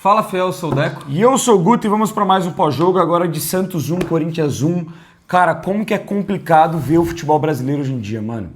Fala, Fel, eu sou o Deco. E eu sou o Guto e vamos para mais um pós-jogo agora de Santos 1, Corinthians 1. Cara, como que é complicado ver o futebol brasileiro hoje em dia, mano.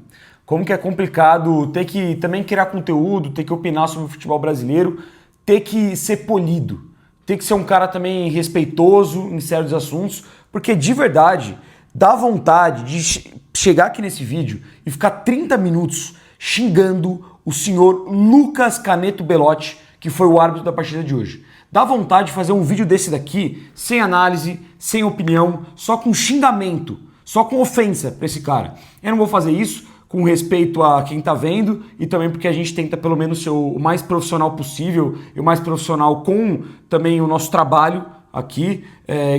Como que é complicado ter que também criar conteúdo, ter que opinar sobre o futebol brasileiro, ter que ser polido, ter que ser um cara também respeitoso em certos assuntos, porque de verdade dá vontade de chegar aqui nesse vídeo e ficar 30 minutos xingando o senhor Lucas Caneto Belotti, que foi o árbitro da partida de hoje. Dá vontade de fazer um vídeo desse daqui, sem análise, sem opinião, só com xingamento, só com ofensa pra esse cara. Eu não vou fazer isso com respeito a quem tá vendo e também porque a gente tenta pelo menos ser o mais profissional possível e o mais profissional com também o nosso trabalho aqui.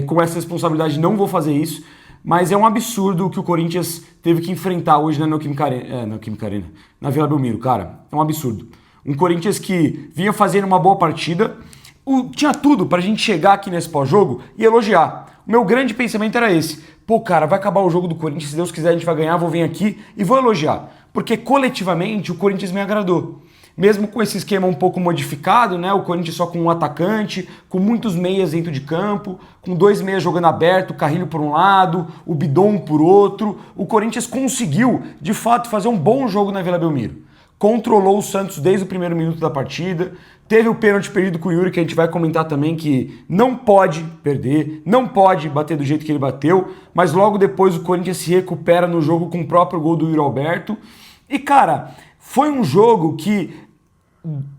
Com essa responsabilidade não vou fazer isso, mas é um absurdo o que o Corinthians teve que enfrentar hoje na Neoquímica Arena, na Vila Belmiro, cara. É um absurdo. Um Corinthians que vinha fazendo uma boa partida, tinha tudo pra gente chegar aqui nesse pós-jogo e elogiar. O meu grande pensamento era esse. Pô, cara, vai acabar o jogo do Corinthians, se Deus quiser a gente vai ganhar, vou vir aqui e vou elogiar. Porque coletivamente o Corinthians me agradou. Mesmo com esse esquema um pouco modificado, né? O Corinthians só com um atacante, com muitos meias dentro de campo, com 2 meias jogando aberto, o Carrilho por um lado, o Bidon por outro. O Corinthians conseguiu, de fato, fazer um bom jogo na Vila Belmiro. Controlou o Santos desde o primeiro minuto da partida, teve o pênalti perdido com o Yuri, que a gente vai comentar também, que não pode perder, não pode bater do jeito que ele bateu, mas logo depois o Corinthians se recupera no jogo com o próprio gol do Yuri Alberto. E cara, foi um jogo que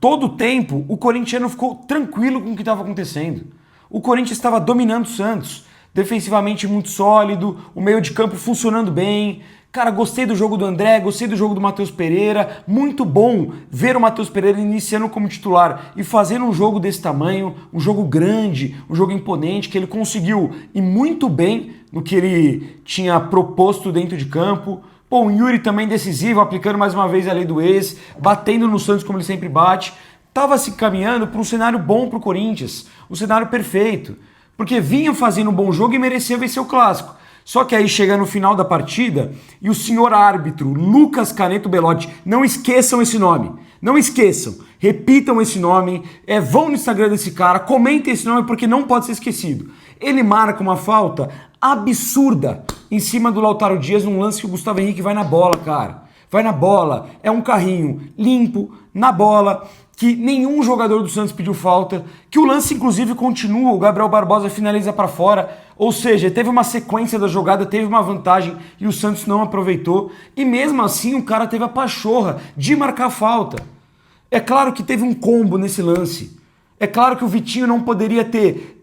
todo o tempo o corintiano ficou tranquilo com o que estava acontecendo. O Corinthians estava dominando o Santos, defensivamente muito sólido, o meio de campo funcionando bem. Cara, gostei do jogo do André, gostei do jogo do Matheus Pereira. Muito bom ver o Matheus Pereira iniciando como titular e fazendo um jogo desse tamanho, um jogo grande, um jogo imponente, que ele conseguiu ir muito bem no que ele tinha proposto dentro de campo. Pô, o Yuri também decisivo, aplicando mais uma vez a lei do ex, batendo no Santos como ele sempre bate. Tava se caminhando para um cenário bom para o Corinthians, um cenário perfeito, porque vinha fazendo um bom jogo e merecia vencer o Clássico. Só que aí chega no final da partida e o senhor árbitro Lucas Caneto Belotti, não esqueçam esse nome, não esqueçam, repitam esse nome, vão no Instagram desse cara, comentem esse nome porque não pode ser esquecido. Ele marca uma falta absurda em cima do Lautaro Dias num lance que o Gustavo Henrique vai na bola, cara. Vai na bola, é um carrinho limpo, na bola, que nenhum jogador do Santos pediu falta, que o lance inclusive continua, o Gabriel Barbosa finaliza para fora, ou seja, teve uma sequência da jogada, teve uma vantagem e o Santos não aproveitou, e mesmo assim o cara teve a pachorra de marcar falta. É claro que teve um combo nesse lance, é claro que o Vitinho não poderia ter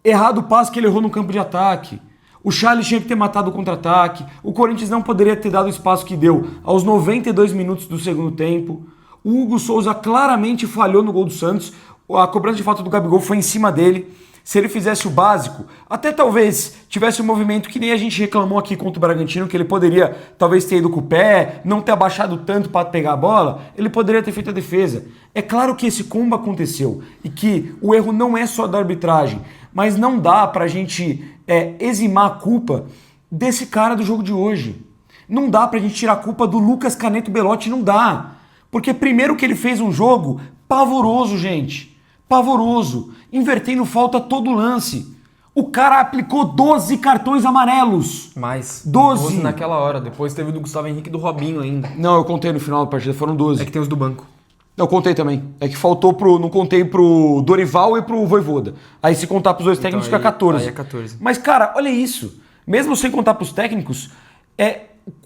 errado o passe que ele errou no campo de ataque, o Charles tinha que ter matado o contra-ataque, o Corinthians não poderia ter dado o espaço que deu aos 92 minutos do segundo tempo. O Hugo Souza claramente falhou no gol do Santos, a cobrança de falta do Gabigol foi em cima dele. Se ele fizesse o básico, até talvez tivesse um movimento que nem a gente reclamou aqui contra o Bragantino, que ele poderia talvez ter ido com o pé, não ter abaixado tanto para pegar a bola, ele poderia ter feito a defesa. É claro que esse combo aconteceu e que o erro não é só da arbitragem, mas não dá pra gente eximar a culpa desse cara do jogo de hoje. Não dá pra gente tirar a culpa do Lucas Caneto Belotti, não dá. Porque primeiro que ele fez um jogo pavoroso, gente. Pavoroso. Invertendo falta todo lance. O cara aplicou 12 cartões amarelos. Mais. 12 naquela hora. Depois teve do Gustavo Henrique e do Robinho ainda. Não, eu contei no final da partida, foram 12. É que tem os do banco. Eu contei também. É que faltou não contei pro Dorival e pro Vojvoda. Aí se contar pros dois técnicos fica 14. Aí é 14. Mas cara, olha isso. Mesmo sem contar pros técnicos,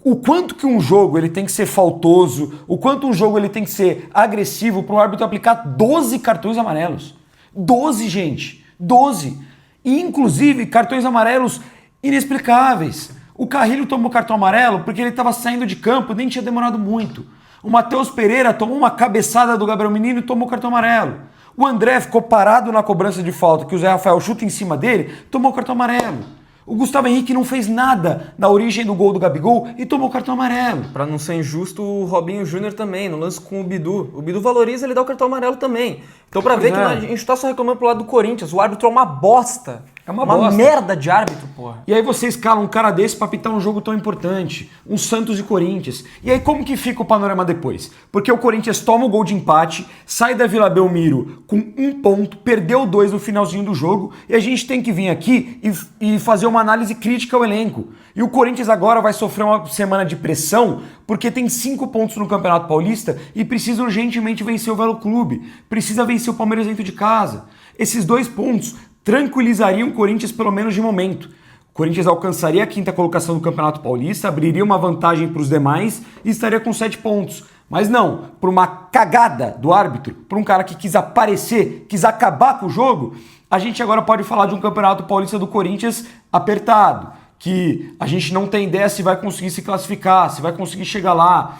o quanto que um jogo ele tem que ser faltoso, o quanto um jogo ele tem que ser agressivo para o árbitro aplicar 12 cartões amarelos. 12, gente. 12. E, inclusive, cartões amarelos inexplicáveis. O Carrilho tomou cartão amarelo porque ele estava saindo de campo, nem tinha demorado muito. O Matheus Pereira tomou uma cabeçada do Gabriel Menino e tomou cartão amarelo. O André ficou parado na cobrança de falta, que o Zé Rafael chuta em cima dele, tomou cartão amarelo. O Gustavo Henrique não fez nada na origem do gol do Gabigol e tomou cartão amarelo. Pra não ser injusto, o Robinho Júnior também, no lance com o Bidu. O Bidu valoriza, ele dá o cartão amarelo também. Então que a gente tá só reclamando pro lado do Corinthians, o árbitro é uma bosta. É uma bosta. merda de árbitro. porra. E aí você escala um cara desse pra pitar um jogo tão importante, um Santos e Corinthians. E aí como que fica o panorama depois? Porque o Corinthians toma o gol de empate, sai da Vila Belmiro com 1 ponto, perdeu 2 no finalzinho do jogo, e a gente tem que vir aqui e fazer uma análise crítica ao elenco. E o Corinthians agora vai sofrer uma semana de pressão, porque tem 5 pontos no Campeonato Paulista e precisa urgentemente vencer o Velo Clube, precisa vencer o Palmeiras dentro de casa. Esses 2 pontos tranquilizariam o Corinthians pelo menos de momento. O Corinthians alcançaria a 5ª colocação do Campeonato Paulista, abriria uma vantagem para os demais e estaria com 7 pontos. Mas não, por uma cagada do árbitro, por um cara que quis aparecer, quis acabar com o jogo, a gente agora pode falar de um Campeonato Paulista do Corinthians apertado, que a gente não tem ideia se vai conseguir se classificar, se vai conseguir chegar lá.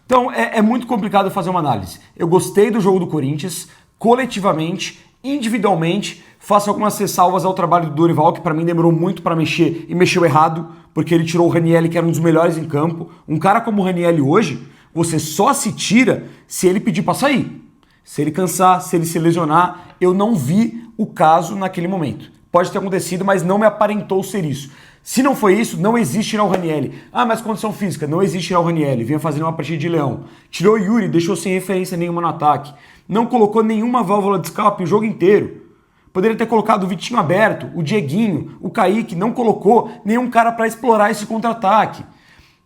Então é muito complicado fazer uma análise. Eu gostei do jogo do Corinthians, coletivamente, individualmente, faço algumas ressalvas ao trabalho do Dorival, que para mim demorou muito para mexer e mexeu errado, porque ele tirou o Ranielli, que era um dos melhores em campo. Um cara como o Ranielli hoje, você só se tira se ele pedir para sair. Se ele cansar, se ele se lesionar, eu não vi o caso naquele momento. Pode ter acontecido, mas não me aparentou ser isso. Se não foi isso, não existe tirar o Ranielli. Ah, mas condição física, não existe tirar o Ranielli. Vinha fazendo uma partida de leão. Tirou o Yuri, deixou sem referência nenhuma no ataque. Não colocou nenhuma válvula de escape o jogo inteiro. Poderia ter colocado o Vitinho aberto, o Dieguinho, o Kaique, não colocou nenhum cara para explorar esse contra-ataque.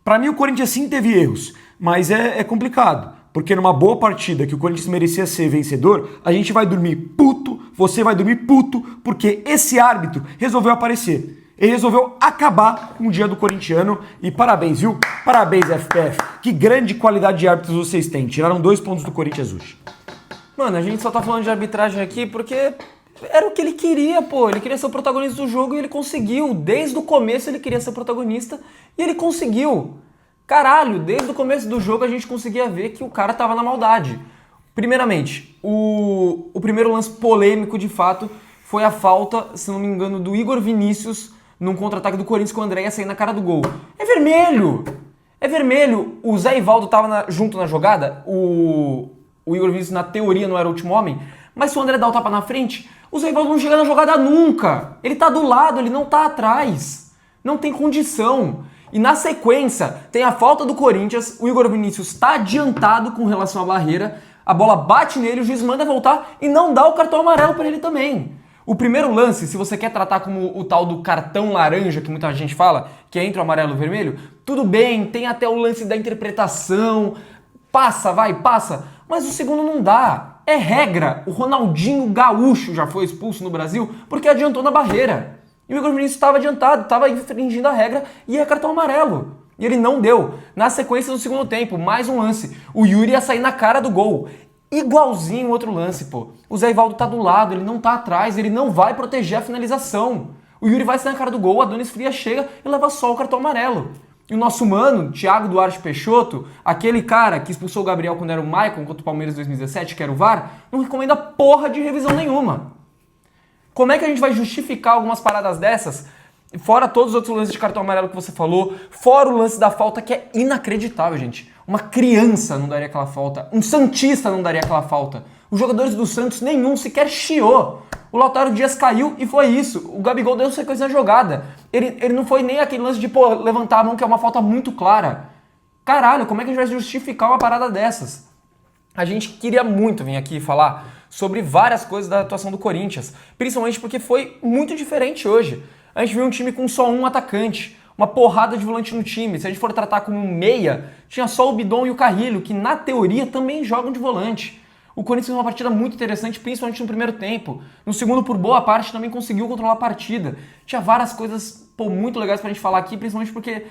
Para mim o Corinthians sim teve erros, mas é complicado, porque numa boa partida que o Corinthians merecia ser vencedor, a gente vai dormir puto, você vai dormir puto, porque esse árbitro resolveu aparecer. Ele resolveu acabar com o dia do corintiano e parabéns, viu? Parabéns, FPF. Que grande qualidade de árbitros vocês têm. Tiraram 2 pontos do Corinthians hoje. Mano, a gente só tá falando de arbitragem aqui porque era o que ele queria, pô. Ele queria ser o protagonista do jogo e ele conseguiu. Desde o começo ele queria ser o protagonista e ele conseguiu. Caralho, desde o começo do jogo a gente conseguia ver que o cara tava na maldade. Primeiramente, o primeiro lance polêmico de fato foi a falta, se não me engano, do Igor Vinícius num contra-ataque do Corinthians com o André ia sair na cara do gol. É vermelho! É vermelho! O Zé Ivaldo tava junto na jogada, o Igor Vinícius na teoria não era o último homem, mas se o André dá o tapa na frente, o Zé Ivaldo não chega na jogada nunca! Ele tá do lado, ele não tá atrás. Não tem condição. E na sequência, tem a falta do Corinthians, o Igor Vinícius tá adiantado com relação à barreira, a bola bate nele, o juiz manda voltar e não dá o cartão amarelo para ele também. O primeiro lance, se você quer tratar como o tal do cartão laranja, que muita gente fala, que é entre o amarelo e o vermelho, tudo bem, tem até o lance da interpretação, passa, mas o segundo não dá. É regra, o Ronaldinho Gaúcho já foi expulso no Brasil porque adiantou na barreira. E o Igor Vinícius estava adiantado, estava infringindo a regra e é cartão amarelo. E ele não deu. Na sequência do segundo tempo, mais um lance. O Yuri ia sair na cara do gol. Igualzinho outro lance, pô. O Zé Ivaldo tá do lado, ele não tá atrás, ele não vai proteger a finalização. O Yuri vai sair na cara do gol, a Adonis Fria chega e leva só o cartão amarelo. E o nosso mano, Thiago Duarte Peixoto, aquele cara que expulsou o Gabriel quando era o Maicon contra o Palmeiras em 2017, que era o VAR, não recomenda porra de revisão nenhuma. Como é que a gente vai justificar algumas paradas dessas? Fora todos os outros lances de cartão amarelo que você falou, fora o lance da falta que é inacreditável, gente. Uma criança não daria aquela falta, um santista não daria aquela falta. Os jogadores do Santos, nenhum sequer chiou. O Lautaro Dias caiu e foi isso. O Gabigol deu sequência na jogada. Ele não foi nem aquele lance de, levantar a mão, que é uma falta muito clara. Caralho, como é que a gente vai justificar uma parada dessas? A gente queria muito vir aqui falar sobre várias coisas da atuação do Corinthians, principalmente porque foi muito diferente hoje. A gente viu um time com só um atacante, uma porrada de volante no time. Se a gente for tratar como um meia, tinha só o Bidon e o Carrilho, que na teoria também jogam de volante. O Corinthians fez uma partida muito interessante, principalmente no primeiro tempo. No segundo, por boa parte, também conseguiu controlar a partida. Tinha várias coisas muito legais pra gente falar aqui, principalmente porque,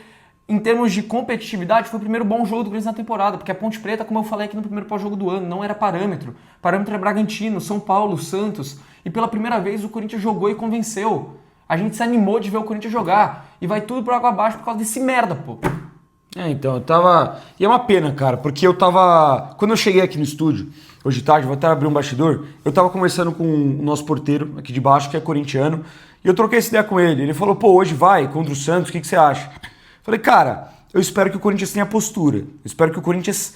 em termos de competitividade, foi o primeiro bom jogo do Corinthians na temporada, porque a Ponte Preta, como eu falei aqui no primeiro pós-jogo do ano, não era parâmetro. Parâmetro é Bragantino, São Paulo, Santos. E pela primeira vez o Corinthians jogou e convenceu. A gente se animou de ver o Corinthians jogar. E vai tudo por água abaixo por causa desse merda, pô. Então, eu tava... E é uma pena, cara, porque eu tava... Quando eu cheguei aqui no estúdio, hoje de tarde, vou até abrir um bastidor, eu tava conversando com o nosso porteiro aqui de baixo, que é corintiano, e eu troquei essa ideia com ele. Ele falou, pô, hoje vai contra o Santos, o que você acha? Falei, cara, eu espero que o Corinthians tenha postura. Eu espero que o Corinthians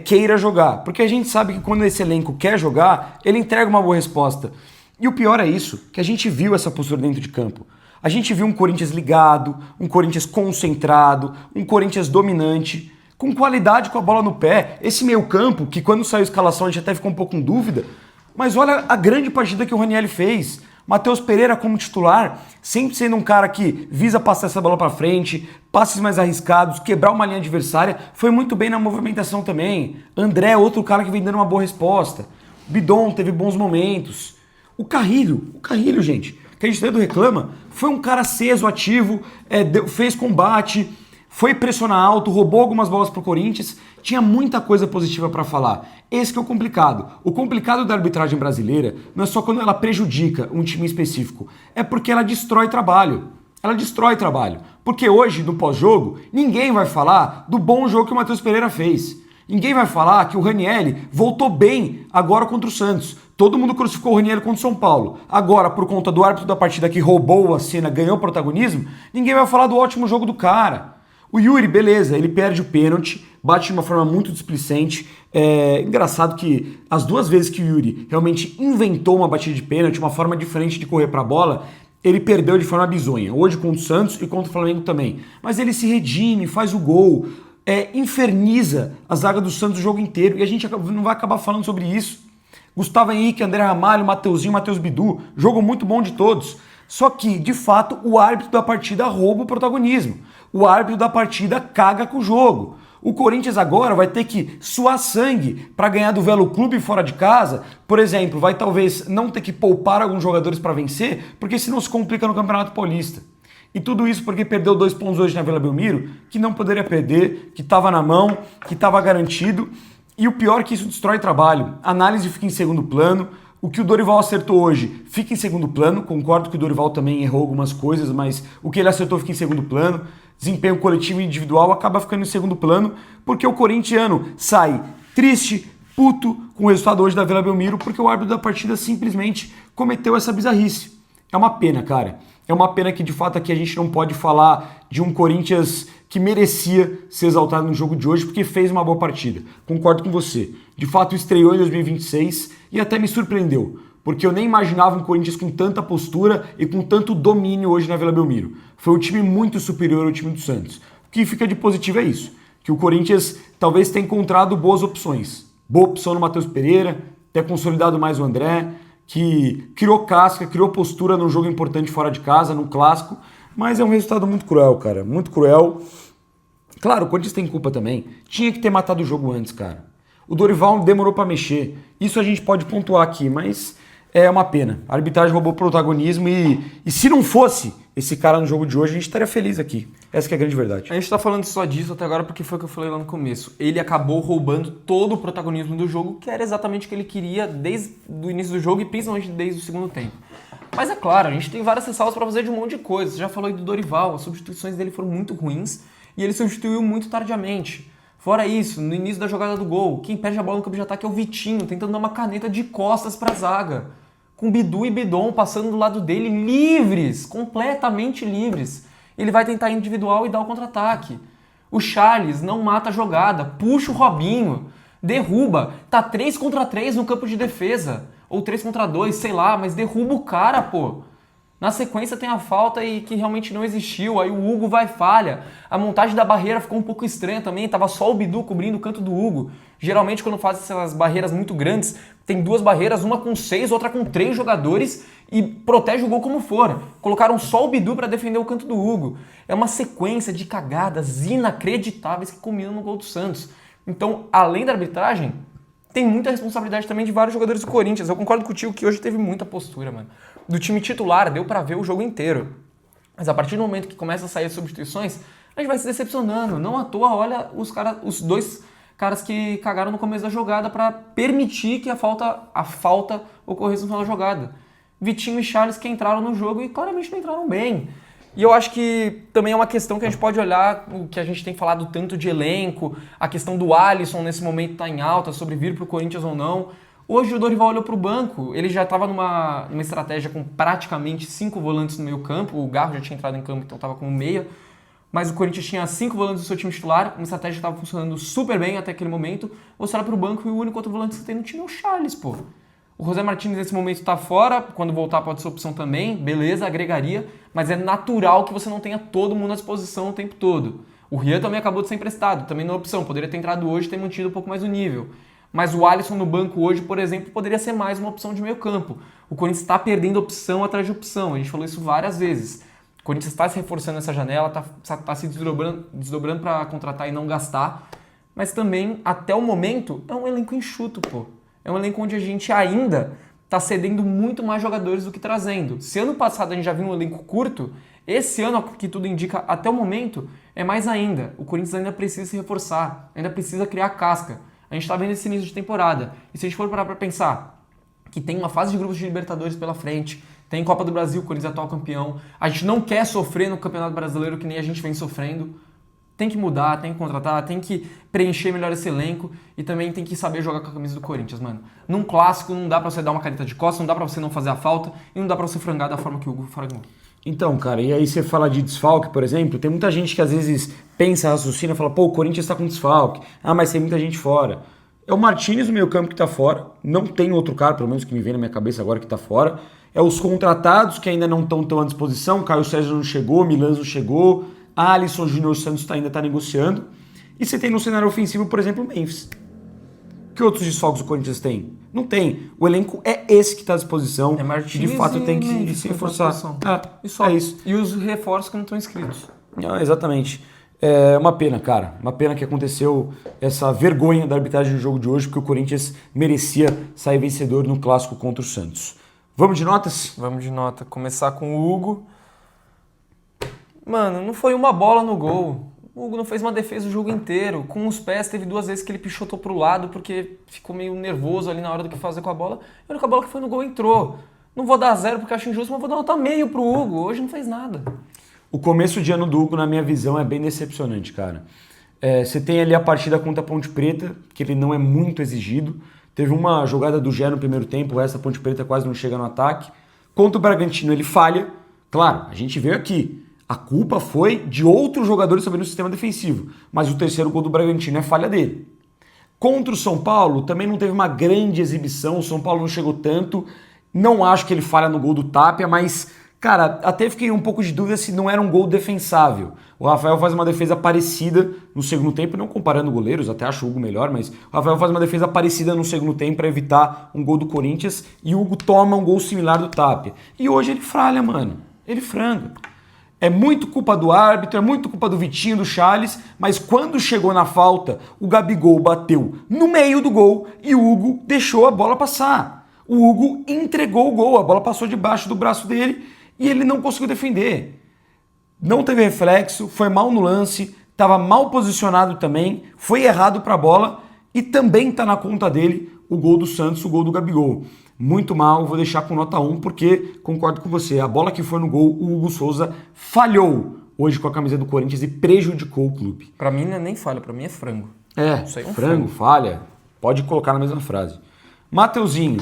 queira jogar. Porque a gente sabe que quando esse elenco quer jogar, ele entrega uma boa resposta. E o pior é isso, que a gente viu essa postura dentro de campo. A gente viu um Corinthians ligado, um Corinthians concentrado, um Corinthians dominante, com qualidade com a bola no pé. Esse meio-campo, que quando saiu a escalação a gente até ficou um pouco em dúvida, mas olha a grande partida que o Ranieri fez. Matheus Pereira como titular, sempre sendo um cara que visa passar essa bola para frente, passes mais arriscados, quebrar uma linha adversária, foi muito bem na movimentação também. André, outro cara que vem dando uma boa resposta. Bidon teve bons momentos. O Carrilho, gente, que a gente tanto reclama, foi um cara aceso, ativo, fez combate, foi pressionar alto, roubou algumas bolas pro Corinthians, tinha muita coisa positiva para falar. Esse que é o complicado. O complicado da arbitragem brasileira não é só quando ela prejudica um time específico, é porque ela destrói trabalho. Ela destrói trabalho. Porque hoje, no pós-jogo, ninguém vai falar do bom jogo que o Matheus Pereira fez. Ninguém vai falar que o Ranieri voltou bem agora contra o Santos. Todo mundo crucificou o Ranieri contra o São Paulo. Agora, por conta do árbitro da partida que roubou a cena, ganhou protagonismo, ninguém vai falar do ótimo jogo do cara. O Yuri, beleza, ele perde o pênalti, bate de uma forma muito displicente. É engraçado que as duas vezes que o Yuri realmente inventou uma batida de pênalti, uma forma diferente de correr para a bola, ele perdeu de forma bizonha. Hoje contra o Santos e contra o Flamengo também. Mas ele se redime, faz o gol, inferniza a zaga do Santos o jogo inteiro. E a gente não vai acabar falando sobre isso. Gustavo Henrique, André Ramalho, Mateuzinho, Matheus Bidu, jogo muito bom de todos. Só que, de fato, o árbitro da partida rouba o protagonismo. O árbitro da partida caga com o jogo. O Corinthians agora vai ter que suar sangue para ganhar do Velo Clube fora de casa. Por exemplo, vai talvez não ter que poupar alguns jogadores para vencer, porque senão se complica no Campeonato Paulista. E tudo isso porque perdeu 2 pontos hoje na Vila Belmiro, que não poderia perder, que estava na mão, que estava garantido. E o pior é que isso destrói trabalho. A análise fica em segundo plano. O que o Dorival acertou hoje fica em segundo plano. Concordo que o Dorival também errou algumas coisas, mas o que ele acertou fica em segundo plano. Desempenho coletivo e individual acaba ficando em segundo plano, porque o corintiano sai triste, puto com o resultado hoje da Vila Belmiro, porque o árbitro da partida simplesmente cometeu essa bizarrice. É uma pena, cara. É uma pena que, de fato, aqui a gente não pode falar de um Corinthians que merecia ser exaltado no jogo de hoje, porque fez uma boa partida. Concordo com você. De fato, estreou em 2026 e até me surpreendeu, porque eu nem imaginava um Corinthians com tanta postura e com tanto domínio hoje na Vila Belmiro. Foi um time muito superior ao time do Santos. O que fica de positivo é isso, que o Corinthians talvez tenha encontrado boas opções. Boa opção no Matheus Pereira, ter consolidado mais o André, que criou casca, criou postura num jogo importante fora de casa, num clássico, mas é um resultado muito cruel, cara, muito cruel. Claro, o Corinthians tem culpa também. Tinha que ter matado o jogo antes, cara. O Dorival demorou pra mexer. Isso a gente pode pontuar aqui, mas é uma pena. A arbitragem roubou protagonismo e se não fosse esse cara no jogo de hoje, a gente estaria feliz aqui. Essa que é a grande verdade. A gente tá falando só disso até agora porque foi o que eu falei lá no começo. Ele acabou roubando todo o protagonismo do jogo, que era exatamente o que ele queria desde o início do jogo e principalmente desde o segundo tempo. Mas é claro, a gente tem várias ressalvas para fazer de um monte de coisa. Você já falou aí do Dorival, as substituições dele foram muito ruins e ele substituiu muito tardiamente. Fora isso, no início da jogada do gol, quem perde a bola no campo de ataque é o Vitinho, tentando dar uma caneta de costas pra zaga. Com Bidu e Bidon passando do lado dele livres, completamente livres. Ele vai tentar individual e dar o contra-ataque. O Charles não mata a jogada, puxa o Robinho, derruba, tá 3 contra 3 no campo de defesa. Ou 3 contra 2, sei lá, mas derruba o cara, pô. Na sequência tem a falta e que realmente não existiu, aí o Hugo vai e falha. A montagem da barreira ficou um pouco estranha também, tava só o Bidu cobrindo o canto do Hugo. Geralmente quando faz essas barreiras muito grandes, tem 2 barreiras, uma com 6, outra com 3 jogadores e protege o gol como for. Colocaram só o Bidu para defender o canto do Hugo. É uma sequência de cagadas inacreditáveis que culminam no gol do Santos. Então, além da arbitragem, tem muita responsabilidade também de vários jogadores do Corinthians. Eu concordo contigo que hoje teve muita postura, mano. Do time titular, deu pra ver o jogo inteiro. Mas a partir do momento que começa a sair as substituições, a gente vai se decepcionando. Não à toa, olha os 2 caras que cagaram no começo da jogada pra permitir que a falta ocorresse no final da jogada. Vitinho e Charles que entraram no jogo e claramente não entraram bem. E eu acho que também é uma questão que a gente pode olhar, o que a gente tem falado tanto de elenco, a questão do Alisson nesse momento tá em alta, sobre vir pro Corinthians ou não. Hoje o Dorival olhou pro banco, ele já estava numa estratégia com praticamente 5 volantes no meio campo, o Garro já tinha entrado em campo, então estava como meia, mas o Corinthians tinha 5 volantes do seu time titular, uma estratégia que estava funcionando super bem até aquele momento. Você olha pro banco e o único outro volante que você tem no time é o Charles, pô. O José Martínez nesse momento está fora, quando voltar pode ser opção também, beleza, agregaria, mas é natural que você não tenha todo mundo à disposição o tempo todo. O Rian também acabou de ser emprestado, também não é opção, poderia ter entrado hoje e ter mantido um pouco mais o nível. Mas o Alisson no banco hoje, por exemplo, poderia ser mais uma opção de meio campo. O Corinthians está perdendo opção atrás de opção, a gente falou isso várias vezes. O Corinthians está se reforçando nessa janela, está se desdobrando para contratar e não gastar, mas também, até o momento, é um elenco enxuto, pô. É um elenco onde a gente ainda está cedendo muito mais jogadores do que trazendo. Se ano passado a gente já viu um elenco curto, esse ano, que tudo indica até o momento, é mais ainda. O Corinthians ainda precisa se reforçar, ainda precisa criar casca. A gente está vendo esse início de temporada. E se a gente for parar para pensar que tem uma fase de grupos de Libertadores pela frente, tem Copa do Brasil, o Corinthians é atual campeão, a gente não quer sofrer no Campeonato Brasileiro que nem a gente vem sofrendo. Tem que mudar, tem que contratar, tem que preencher melhor esse elenco e também tem que saber jogar com a camisa do Corinthians, mano. Num clássico não dá pra você dar uma caneta de costas, não dá pra você não fazer a falta e não dá pra você frangar da forma que o Hugo frangou. Então, cara, e aí você fala de desfalque, por exemplo, tem muita gente que às vezes pensa, raciocina, fala, pô, o Corinthians tá com desfalque, mas tem muita gente fora. É o Martínez no meio campo que tá fora, não tem outro cara, pelo menos que me vem na minha cabeça agora que tá fora. É os contratados que ainda não estão tão à disposição, Caio Sérgio não chegou, Milanzo chegou, Alisson, Júnior Santos ainda está negociando. E você tem no cenário ofensivo, por exemplo, o Memphis. Que outros desfalques o Corinthians tem? Não tem. O elenco é esse que está à disposição. É Martínez de fato tem que Memphis, se reforçar. É isso. E os reforços que não estão inscritos. Exatamente. É uma pena, cara. Uma pena que aconteceu essa vergonha da arbitragem do jogo de hoje, porque o Corinthians merecia sair vencedor no clássico contra o Santos. Vamos de notas? Vamos de nota. Começar com o Hugo. Mano, não foi uma bola no gol. O Hugo não fez uma defesa o jogo inteiro. Com os pés, teve 2 vezes que ele pichotou pro lado porque ficou meio nervoso ali na hora do que fazer com a bola. E a única bola que foi no gol entrou. Não vou dar 0 porque acho injusto, mas vou dar nota meio pro Hugo. Hoje não fez nada. O começo de ano do Hugo, na minha visão, é bem decepcionante, cara. Você tem ali a partida contra a Ponte Preta, que ele não é muito exigido. Teve uma jogada do Gé no primeiro tempo, essa Ponte Preta quase não chega no ataque. Contra o Bragantino ele falha. Claro, a gente veio aqui. A culpa foi de outros jogadores também no sistema defensivo. Mas o terceiro gol do Bragantino é falha dele. Contra o São Paulo, também não teve uma grande exibição. O São Paulo não chegou tanto. Não acho que ele falha no gol do Tapia, mas, cara, até fiquei um pouco de dúvida se não era um gol defensável. O Rafael faz uma defesa parecida no segundo tempo, não comparando goleiros, até acho o Hugo melhor, mas o Rafael faz uma defesa parecida no segundo tempo para evitar um gol do Corinthians e o Hugo toma um gol similar do Tapia. E hoje ele falha, mano. Ele franga. É muito culpa do árbitro, é muito culpa do Vitinho, do Charles, mas quando chegou na falta, o Gabigol bateu no meio do gol e o Hugo deixou a bola passar. O Hugo entregou o gol, a bola passou debaixo do braço dele e ele não conseguiu defender. Não teve reflexo, foi mal no lance, estava mal posicionado também, foi errado para a bola e também está na conta dele o gol do Santos, o gol do Gabigol. Muito mal, vou deixar com nota 1, porque concordo com você, a bola que foi no gol, o Hugo Souza falhou hoje com a camisa do Corinthians e prejudicou o clube. Pra mim não é nem falha, pra mim é frango. Isso aí é frango, falha, pode colocar na mesma frase. Mateuzinho,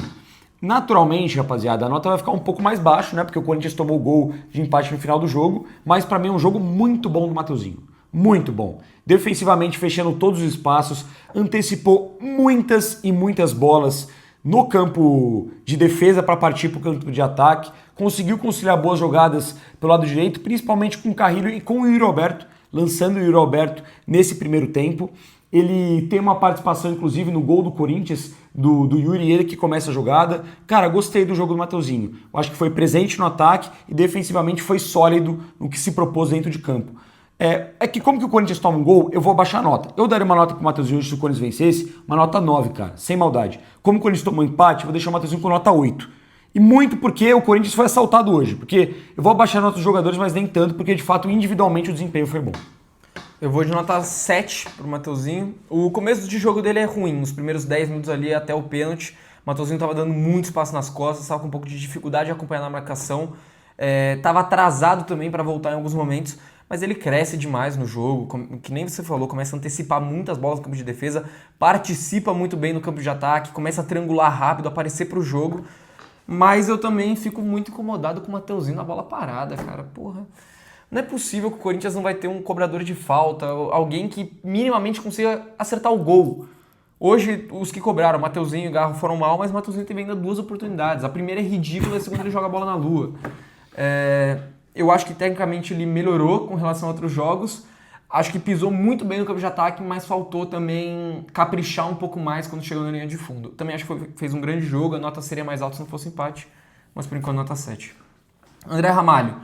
naturalmente, rapaziada, a nota vai ficar um pouco mais baixo, né? Porque o Corinthians tomou o gol de empate no final do jogo, mas pra mim é um jogo muito bom do Mateuzinho. Muito bom. Defensivamente, fechando todos os espaços, antecipou muitas e muitas bolas no campo de defesa para partir para o campo de ataque, conseguiu conciliar boas jogadas pelo lado direito, principalmente com o Carrilho e com o Yuri Alberto, lançando o Yuri Alberto nesse primeiro tempo. Ele tem uma participação, inclusive, no gol do Corinthians, do Yuri, ele que começa a jogada. Cara, gostei do jogo do Mateuzinho. Eu acho que foi presente no ataque e defensivamente foi sólido no que se propôs dentro de campo. É que como que o Corinthians toma um gol, eu vou baixar a nota. Eu daria uma nota pro Mateuzinho hoje se o Corinthians vencesse, uma nota 9, cara, sem maldade. Como o Corinthians tomou um empate, eu vou deixar o Mateuzinho com nota 8. E muito porque o Corinthians foi assaltado hoje. Porque eu vou abaixar a nota dos jogadores, mas nem tanto, porque de fato, individualmente, o desempenho foi bom. Eu vou de nota 7 pro Mateuzinho. O começo de jogo dele é ruim, os primeiros 10 minutos ali até o pênalti. O Mateuzinho tava dando muito espaço nas costas, tava com um pouco de dificuldade de acompanhar na marcação. Tava atrasado também para voltar em alguns momentos. Mas ele cresce demais no jogo, que nem você falou, começa a antecipar muitas bolas no campo de defesa, participa muito bem no campo de ataque, começa a triangular rápido, aparecer pro jogo. Mas eu também fico muito incomodado com o Mateuzinho na bola parada, cara. Porra, não é possível que o Corinthians não vai ter um cobrador de falta, alguém que minimamente consiga acertar o gol. Hoje, os que cobraram, Mateuzinho e Garro foram mal, mas o Mateuzinho teve ainda 2 oportunidades. A primeira é ridícula, a segunda ele joga a bola na lua. Eu acho que tecnicamente ele melhorou com relação a outros jogos. Acho que pisou muito bem no campo de ataque, mas faltou também caprichar um pouco mais quando chegou na linha de fundo. Também acho que fez um grande jogo, a nota seria mais alta se não fosse empate, mas por enquanto nota 7. André Ramalho.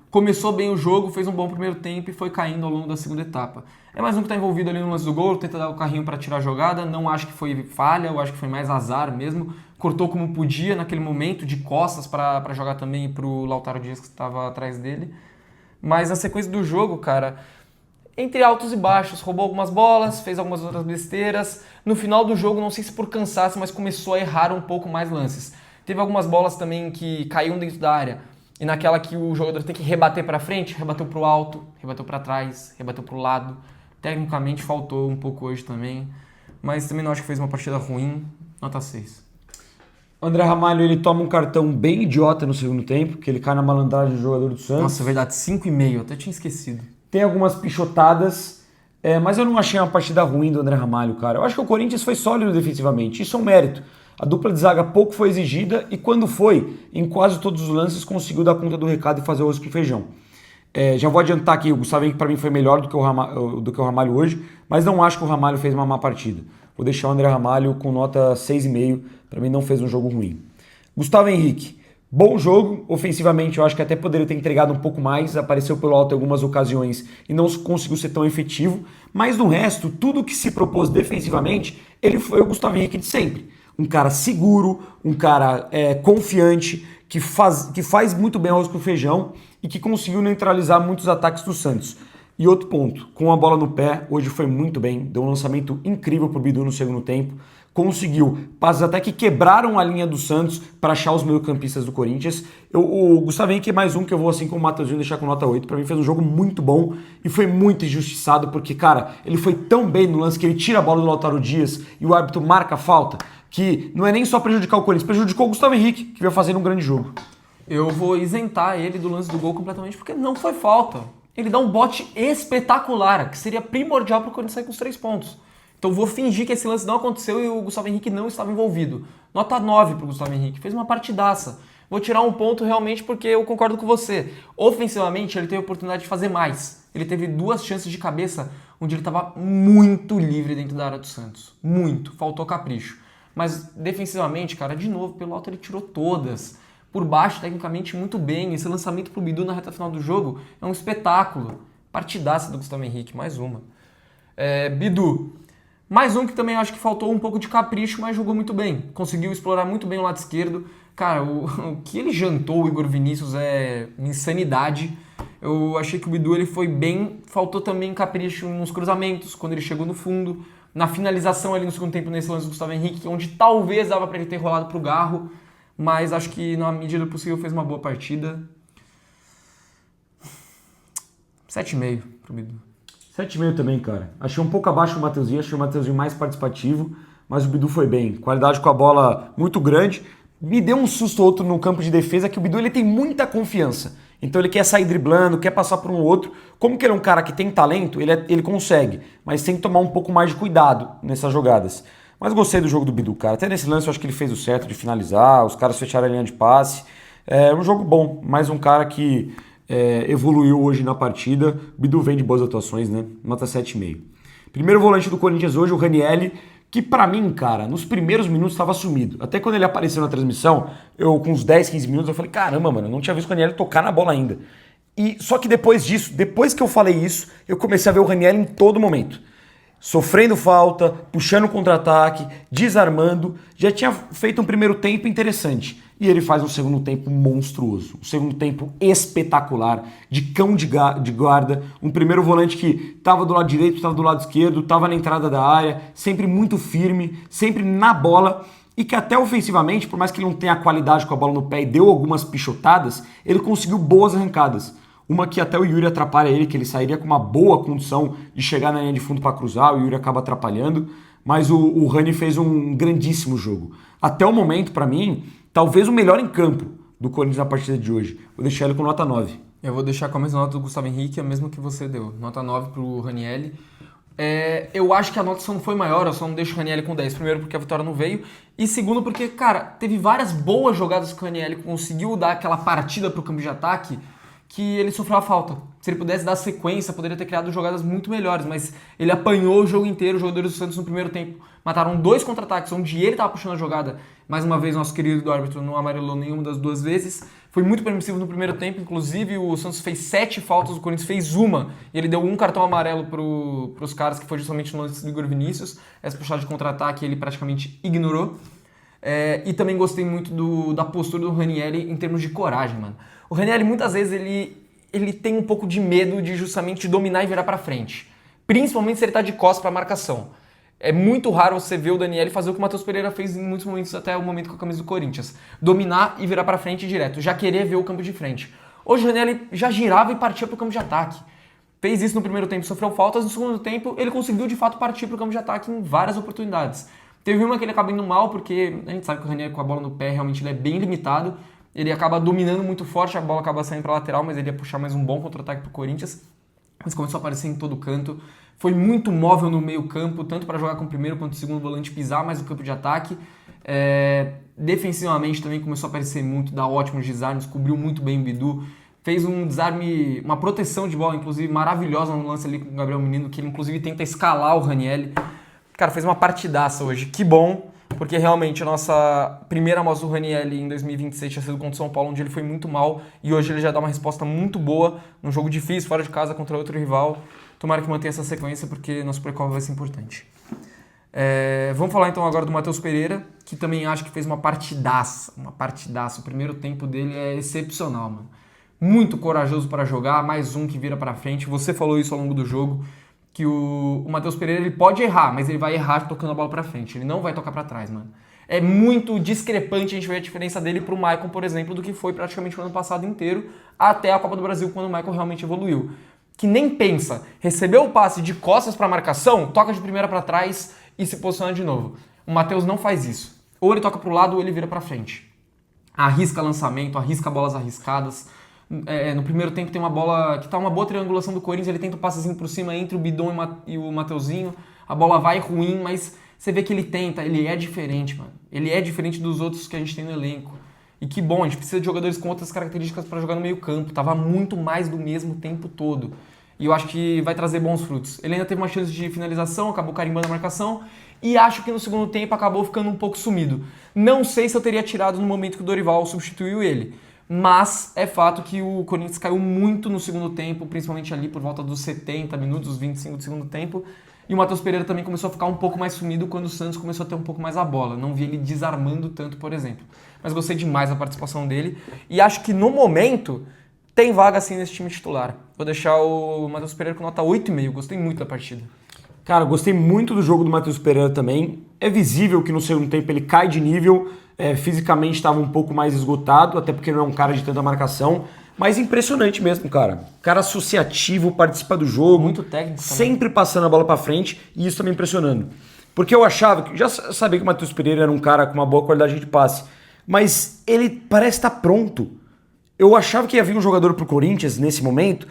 Começou bem o jogo, fez um bom primeiro tempo e foi caindo ao longo da segunda etapa. É mais um que está envolvido ali no lance do gol, tenta dar o carrinho para tirar a jogada, não acho que foi falha, eu acho que foi mais azar mesmo. Cortou como podia naquele momento, de costas para jogar também para o Lautaro Dias que estava atrás dele. Mas a sequência do jogo, cara, entre altos e baixos, roubou algumas bolas, fez algumas outras besteiras. No final do jogo, não sei se por cansaço, mas começou a errar um pouco mais lances. Teve algumas bolas também que caíam dentro da área. E naquela que o jogador tem que rebater para frente, rebateu para o alto, rebateu para trás, rebateu para o lado. Tecnicamente faltou um pouco hoje também, mas também não acho que fez uma partida ruim, nota 6. O André Ramalho, ele toma um cartão bem idiota no segundo tempo, que ele cai na malandragem do jogador do Santos. Nossa, é verdade, 5,5, até tinha esquecido. Tem algumas pichotadas, mas eu não achei uma partida ruim do André Ramalho, cara. Eu acho que o Corinthians foi sólido defensivamente, isso é um mérito. A dupla de zaga pouco foi exigida e quando foi, em quase todos os lances, conseguiu dar conta do recado e fazer o arroz com feijão. Já vou adiantar aqui, o Gustavo Henrique para mim foi melhor do que o Ramalho hoje, mas não acho que o Ramalho fez uma má partida. Vou deixar o André Ramalho com nota 6,5, para mim não fez um jogo ruim. Gustavo Henrique, bom jogo, ofensivamente eu acho que até poderia ter entregado um pouco mais, apareceu pelo alto em algumas ocasiões e não conseguiu ser tão efetivo, mas no resto, tudo que se propôs defensivamente, ele foi o Gustavo Henrique de sempre. Um cara seguro, um cara confiante, que faz muito bem arroz com feijão e que conseguiu neutralizar muitos ataques do Santos. E outro ponto, com a bola no pé, hoje foi muito bem, deu um lançamento incrível pro Bidu no segundo tempo, conseguiu passes até que quebraram a linha do Santos para achar os meio-campistas do Corinthians. O Gustavo Henrique é mais um que eu vou, assim como o Mateuzinho, deixar com nota 8. Para mim fez um jogo muito bom e foi muito injustiçado, porque, cara, ele foi tão bem no lance que ele tira a bola do Lautaro Dias e o árbitro marca a falta, que não é nem só prejudicar o Corinthians, prejudicou o Gustavo Henrique, que veio fazendo um grande jogo. Eu vou isentar ele do lance do gol completamente, porque não foi falta. Ele dá um bote espetacular, que seria primordial para o Corinthians sair com os 3 pontos. Então vou fingir que esse lance não aconteceu e o Gustavo Henrique não estava envolvido. Nota 9 para o Gustavo Henrique, fez uma partidaça. Vou tirar um ponto realmente porque eu concordo com você. Ofensivamente, ele teve a oportunidade de fazer mais. Ele teve 2 chances de cabeça onde ele estava muito livre dentro da área do Santos. Muito, faltou capricho. Mas defensivamente, cara, de novo, pelo alto ele tirou todas. Por baixo, tecnicamente, muito bem. Esse lançamento pro Bidu na reta final do jogo é um espetáculo. Partidaça do Gustavo Henrique, mais uma. Bidu, mais um que também acho que faltou um pouco de capricho, mas jogou muito bem. Conseguiu explorar muito bem o lado esquerdo. Cara, o que ele jantou, o Igor Vinícius, é insanidade. Eu achei que o Bidu ele foi bem. Faltou também capricho nos cruzamentos, quando ele chegou no fundo. Na finalização ali no segundo tempo, nesse lance do Gustavo Henrique, onde talvez dava para ele ter rolado pro Garro. Mas acho que na medida do possível fez uma boa partida. 7,5 pro Bidu. 7,5 também, cara. Achei um pouco abaixo do Mateuzinho, achei o Mateuzinho mais participativo, mas o Bidu foi bem. Qualidade com a bola muito grande. Me deu um susto ou outro no campo de defesa, que o Bidu ele tem muita confiança. Então ele quer sair driblando, quer passar por um outro. Como que ele é um cara que tem talento, ele consegue, mas tem que tomar um pouco mais de cuidado nessas jogadas. Mas gostei do jogo do Bidu, cara. Até nesse lance eu acho que ele fez o certo de finalizar, os caras fecharam a linha de passe. É um jogo bom, mais um cara que evoluiu hoje na partida. O Bidu vem de boas atuações, né? Nota 7,5. Primeiro volante do Corinthians hoje, o Ranieri, que pra mim, cara, nos primeiros minutos estava sumido. Até quando ele apareceu na transmissão, eu com uns 10, 15 minutos, eu falei, caramba, mano, eu não tinha visto o Ranieri tocar na bola ainda. Só que depois disso, depois que eu falei isso, eu comecei a ver o Ranieri em todo momento. Sofrendo falta, puxando contra-ataque, desarmando. Já tinha feito um primeiro tempo interessante. E ele faz um segundo tempo monstruoso. Um segundo tempo espetacular, de cão de guarda. Um primeiro volante que estava do lado direito, estava do lado esquerdo, estava na entrada da área, sempre muito firme, sempre na bola. E que até ofensivamente, por mais que ele não tenha qualidade com a bola no pé e deu algumas pichotadas, ele conseguiu boas arrancadas. Uma que até o Yuri atrapalha ele, que ele sairia com uma boa condição de chegar na linha de fundo para cruzar, o Yuri acaba atrapalhando, mas o Rani fez um grandíssimo jogo. Até o momento, para mim, talvez o melhor em campo do Corinthians na partida de hoje. Vou deixar ele com nota 9. Eu vou deixar com a mesma nota do Gustavo Henrique, a mesma que você deu. Nota 9 pro Ranieri. Eu acho que a nota só não foi maior, eu só não deixo o Ranieri com 10. Primeiro porque a vitória não veio, e segundo porque, cara, teve várias boas jogadas que o Ranieri conseguiu dar aquela partida pro campo de ataque que ele sofreu a falta. Se ele pudesse dar sequência, poderia ter criado jogadas muito melhores, mas ele apanhou o jogo inteiro. Os jogadores do Santos no primeiro tempo mataram 2 contra-ataques, onde ele tava puxando a jogada. Mais uma vez, nosso querido árbitro não amarelou nenhuma das 2 vezes. Foi muito permissivo no primeiro tempo, inclusive o Santos fez 7 faltas, o Corinthians fez uma, e ele deu um cartão amarelo pros caras, que foi justamente no lance do Igor Vinícius. Essa puxada de contra-ataque ele praticamente ignorou. E também gostei muito da postura do Ranieri em termos de coragem, mano. O Ranieri muitas vezes ele tem um pouco de medo de justamente dominar e virar pra frente. Principalmente se ele tá de costas pra marcação. É muito raro você ver o Daniel fazer o que o Matheus Pereira fez em muitos momentos, até o momento com a camisa do Corinthians. Dominar e virar pra frente direto. Já querer ver o campo de frente. Hoje o Ranieri já girava e partia pro campo de ataque. Fez isso no primeiro tempo, sofreu faltas. No segundo tempo, ele conseguiu de fato partir pro campo de ataque em várias oportunidades. Teve uma que ele acaba indo mal, porque a gente sabe que o Ranieri com a bola no pé realmente ele é bem limitado. Ele acaba dominando muito forte, a bola acaba saindo pra lateral, mas ele ia puxar mais um bom contra-ataque pro Corinthians. Mas começou a aparecer em todo canto. Foi muito móvel no meio campo, tanto para jogar com o primeiro quanto o segundo volante, pisar mais no campo de ataque. Defensivamente também começou a aparecer muito, dar ótimos desarmes, cobriu muito bem o Bidu. Fez um desarme, uma proteção de bola, inclusive, maravilhosa no lance ali com o Gabriel Menino, que ele inclusive tenta escalar o Ranieri. Cara, fez uma partidaça hoje. Que bom, porque realmente a nossa primeira amostra do Ranieri em 2026 tinha sido contra o São Paulo, onde ele foi muito mal, e hoje ele já dá uma resposta muito boa num jogo difícil, fora de casa, contra outro rival. Tomara que mantenha essa sequência, porque nosso pré-copa vai ser importante. Vamos falar então agora do Matheus Pereira, que também acho que fez uma partidaça. O primeiro tempo dele é excepcional, mano. Muito corajoso para jogar, mais um que vira para frente. Você falou isso ao longo do jogo, que o Matheus Pereira ele pode errar, mas ele vai errar tocando a bola para frente. Ele não vai tocar para trás, mano. É muito discrepante a gente ver a diferença dele pro Maicon, por exemplo, do que foi praticamente o ano passado inteiro, até a Copa do Brasil, quando o Maicon realmente evoluiu. Que nem pensa, recebeu o passe de costas para marcação, toca de primeira para trás e se posiciona de novo. O Matheus não faz isso. Ou ele toca pro lado ou ele vira para frente. Arrisca lançamento, arrisca bolas arriscadas. No primeiro tempo tem uma bola que tá uma boa triangulação do Corinthians, ele tenta um passezinho por cima entre o Bidon e o Mateuzinho. A bola vai ruim, mas você vê que ele tenta, ele é diferente, mano. Ele é diferente dos outros que a gente tem no elenco. E que bom, a gente precisa de jogadores com outras características para jogar no meio campo. Tava muito mais do mesmo o tempo todo. E eu acho que vai trazer bons frutos. Ele ainda teve uma chance de finalização, acabou carimbando a marcação. E acho que no segundo tempo acabou ficando um pouco sumido. Não sei se eu teria tirado no momento que o Dorival substituiu ele. Mas é fato que o Corinthians caiu muito no segundo tempo, principalmente ali por volta dos 70 minutos, os 25 do segundo tempo. E o Matheus Pereira também começou a ficar um pouco mais sumido quando o Santos começou a ter um pouco mais a bola. Não vi ele desarmando tanto, por exemplo. Mas gostei demais da participação dele. E acho que no momento tem vaga assim nesse time titular. Vou deixar o Matheus Pereira com nota 8,5. Gostei muito da partida. Cara, gostei muito do jogo do Matheus Pereira também. É visível que no segundo tempo ele cai de nível. Fisicamente estava um pouco mais esgotado, até porque não é um cara de tanta marcação. Mas impressionante mesmo, cara. Cara associativo, participa do jogo. Muito técnico também. Sempre passando a bola pra frente, e isso tá me impressionando. Porque eu achava, já sabia que o Matheus Pereira era um cara com uma boa qualidade de passe, mas ele parece estar pronto. Eu achava que ia vir um jogador pro Corinthians nesse momento,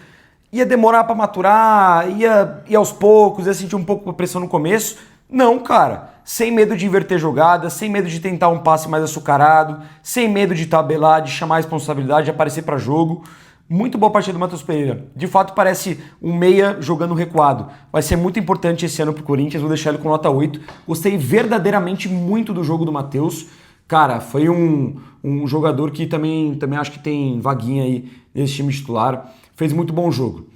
ia demorar pra maturar, ia aos poucos, ia sentir um pouco a pressão no começo. Não, cara. Sem medo de inverter jogada, sem medo de tentar um passe mais açucarado, sem medo de tabelar, de chamar a responsabilidade, de aparecer para jogo. Muito boa partida do Matheus Pereira. De fato, parece um meia jogando recuado. Vai ser muito importante esse ano pro Corinthians, vou deixar ele com nota 8. Gostei verdadeiramente muito do jogo do Matheus. Cara, foi um jogador que também acho que tem vaguinha aí nesse time titular. Fez muito bom jogo.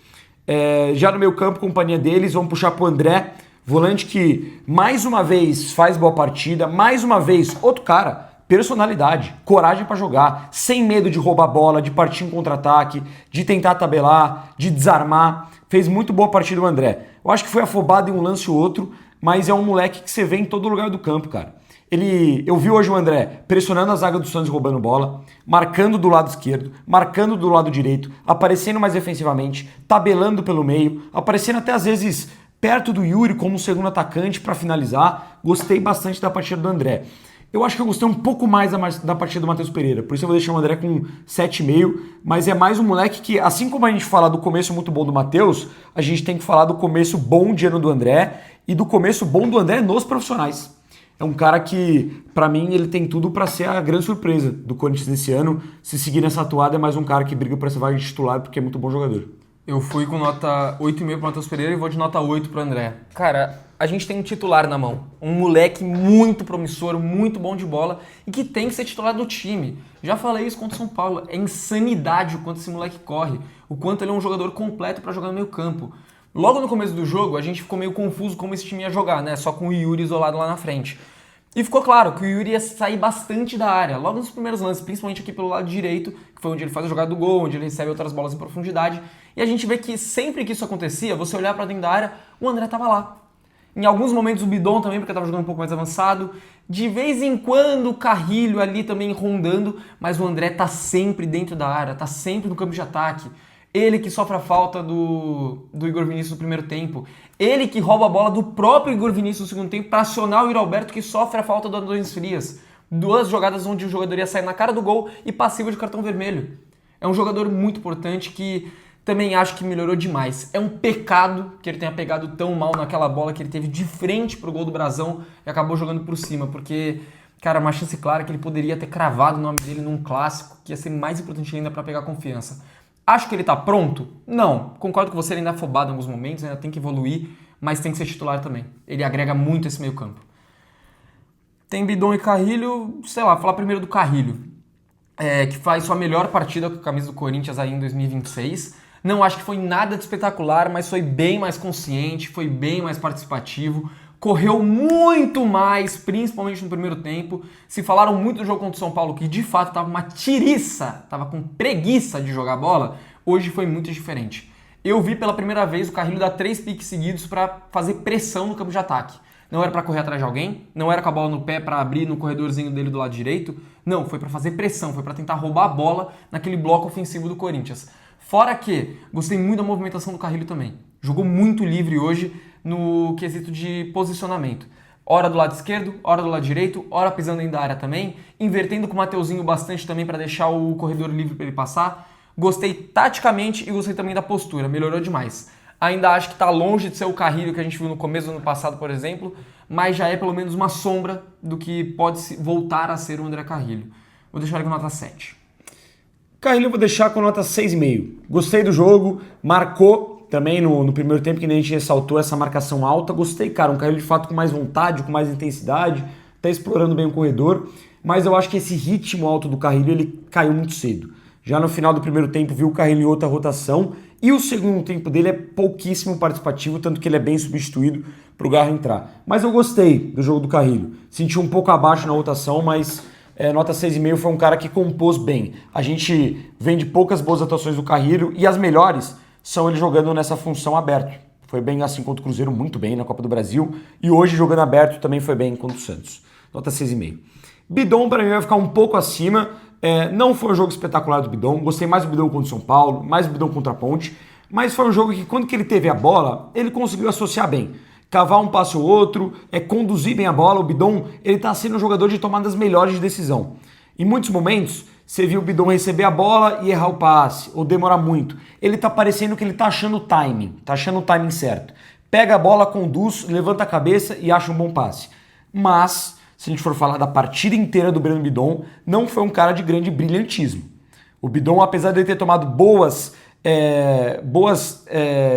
Já no meio campo, companhia deles, vamos puxar pro André. Volante que, mais uma vez, faz boa partida. Mais uma vez, outro cara, personalidade, coragem pra jogar, sem medo de roubar bola, de partir em contra-ataque, de tentar tabelar, de desarmar. Fez muito boa partida o André. Eu acho que foi afobado em um lance ou outro, mas é um moleque que você vê em todo lugar do campo, cara. Eu vi hoje o André pressionando a zaga do Santos, roubando bola, marcando do lado esquerdo, marcando do lado direito, aparecendo mais defensivamente, tabelando pelo meio, aparecendo até às vezes perto do Yuri como segundo atacante para finalizar. Gostei bastante da partida do André. Eu acho que eu gostei um pouco mais da partida do Matheus Pereira, por isso eu vou deixar o André com 7,5, mas é mais um moleque que, assim como a gente fala do começo muito bom do Matheus, a gente tem que falar do começo bom de ano do André e do começo bom do André nos profissionais. É um cara que, pra mim, ele tem tudo pra ser a grande surpresa do Corinthians desse ano. Se seguir nessa atuada, é mais um cara que briga por essa vaga de titular, porque é muito bom jogador. Eu fui com nota 8,5 pro Matheus Pereira e vou de nota 8 pro André. Cara, a gente tem um titular na mão. Um moleque muito promissor, muito bom de bola e que tem que ser titular do time. Já falei isso contra o São Paulo. É insanidade o quanto esse moleque corre. O quanto ele é um jogador completo pra jogar no meio campo. Logo no começo do jogo, a gente ficou meio confuso como esse time ia jogar, né? Só com o Yuri isolado lá na frente. E ficou claro que o Yuri ia sair bastante da área, logo nos primeiros lances, principalmente aqui pelo lado direito, que foi onde ele faz a jogada do gol, onde ele recebe outras bolas em profundidade. E a gente vê que sempre que isso acontecia, você olhar pra dentro da área, o André tava lá. Em alguns momentos o Bidon também, porque estava jogando um pouco mais avançado. De vez em quando o Carrilho ali também rondando, mas o André tá sempre dentro da área, tá sempre no campo de ataque. Ele que sofre a falta do Igor Vinícius no primeiro tempo. Ele que rouba a bola do próprio Igor Vinícius no segundo tempo para acionar o Yuri Alberto, que sofre a falta do Adonis Frias. Duas jogadas onde o jogador ia sair na cara do gol e passivo de cartão vermelho. É um jogador muito importante que também acho que melhorou demais. É um pecado que ele tenha pegado tão mal naquela bola que ele teve de frente pro gol do Brasão e acabou jogando por cima, porque, cara, uma chance clara que ele poderia ter cravado o nome dele num clássico, que ia ser mais importante ainda para pegar confiança. Acho que ele tá pronto? Não. Concordo com você, ele ainda é afobado em alguns momentos, ainda tem que evoluir, mas tem que ser titular também. Ele agrega muito esse meio campo. Tem Bidon e Carrilho, sei lá, falar primeiro do Carrilho, que faz sua melhor partida com a camisa do Corinthians aí em 2026. Não acho que foi nada de espetacular, mas foi bem mais consciente, foi bem mais participativo, correu muito mais, principalmente no primeiro tempo. Se falaram muito do jogo contra o São Paulo, que de fato estava uma tiriça, estava com preguiça de jogar bola, hoje foi muito diferente. Eu vi pela primeira vez o Carrilho dar 3 piques seguidos para fazer pressão no campo de ataque. Não era para correr atrás de alguém, não era com a bola no pé para abrir no corredorzinho dele do lado direito, não, foi para fazer pressão, foi para tentar roubar a bola naquele bloco ofensivo do Corinthians. Fora que gostei muito da movimentação do Carrilho também. Jogou muito livre hoje no quesito de posicionamento. Hora do lado esquerdo, hora do lado direito, hora pisando dentro da área também, invertendo com o Mateuzinho bastante também para deixar o corredor livre para ele passar. Gostei taticamente e gostei também da postura, melhorou demais. Ainda acho que está longe de ser o Carrilho que a gente viu no começo do ano passado, por exemplo, mas já é pelo menos uma sombra do que pode voltar a ser o André Carrilho. Vou deixar ele com nota 7. Carrilho eu vou deixar com nota 6,5. Gostei do jogo, marcou também no primeiro tempo, que nem a gente ressaltou essa marcação alta. Gostei, cara, um Carrilho de fato com mais vontade, com mais intensidade, tá explorando bem o corredor, mas eu acho que esse ritmo alto do Carrilho, ele caiu muito cedo. Já no final do primeiro tempo viu o Carrilho em outra rotação e o segundo tempo dele é pouquíssimo participativo, tanto que ele é bem substituído para o Garro entrar. Mas eu gostei do jogo do Carrilho, senti um pouco abaixo na rotação, mas nota 6,5 foi um cara que compôs bem. A gente vem de poucas boas atuações do Carrilho e as melhores são ele jogando nessa função aberto. Foi bem assim contra o Cruzeiro, muito bem na Copa do Brasil, e hoje jogando aberto também foi bem contra o Santos. Nota 6,5. Bidon para mim vai ficar um pouco acima. Não foi um jogo espetacular do Bidon, gostei mais do Bidon contra o São Paulo, mais do Bidon contra a Ponte, mas foi um jogo que quando que ele teve a bola, ele conseguiu associar bem, cavar um passe ou outro, conduzir bem a bola. O Bidon, ele tá sendo um jogador de tomadas melhores de decisão. Em muitos momentos, você viu o Bidon receber a bola e errar o passe, ou demorar muito. Ele tá parecendo que ele tá achando o timing certo. Pega a bola, conduz, levanta a cabeça e acha um bom passe. Mas se a gente for falar da partida inteira do Breno Bidon, não foi um cara de grande brilhantismo. O Bidon, apesar de ele ter tomado boas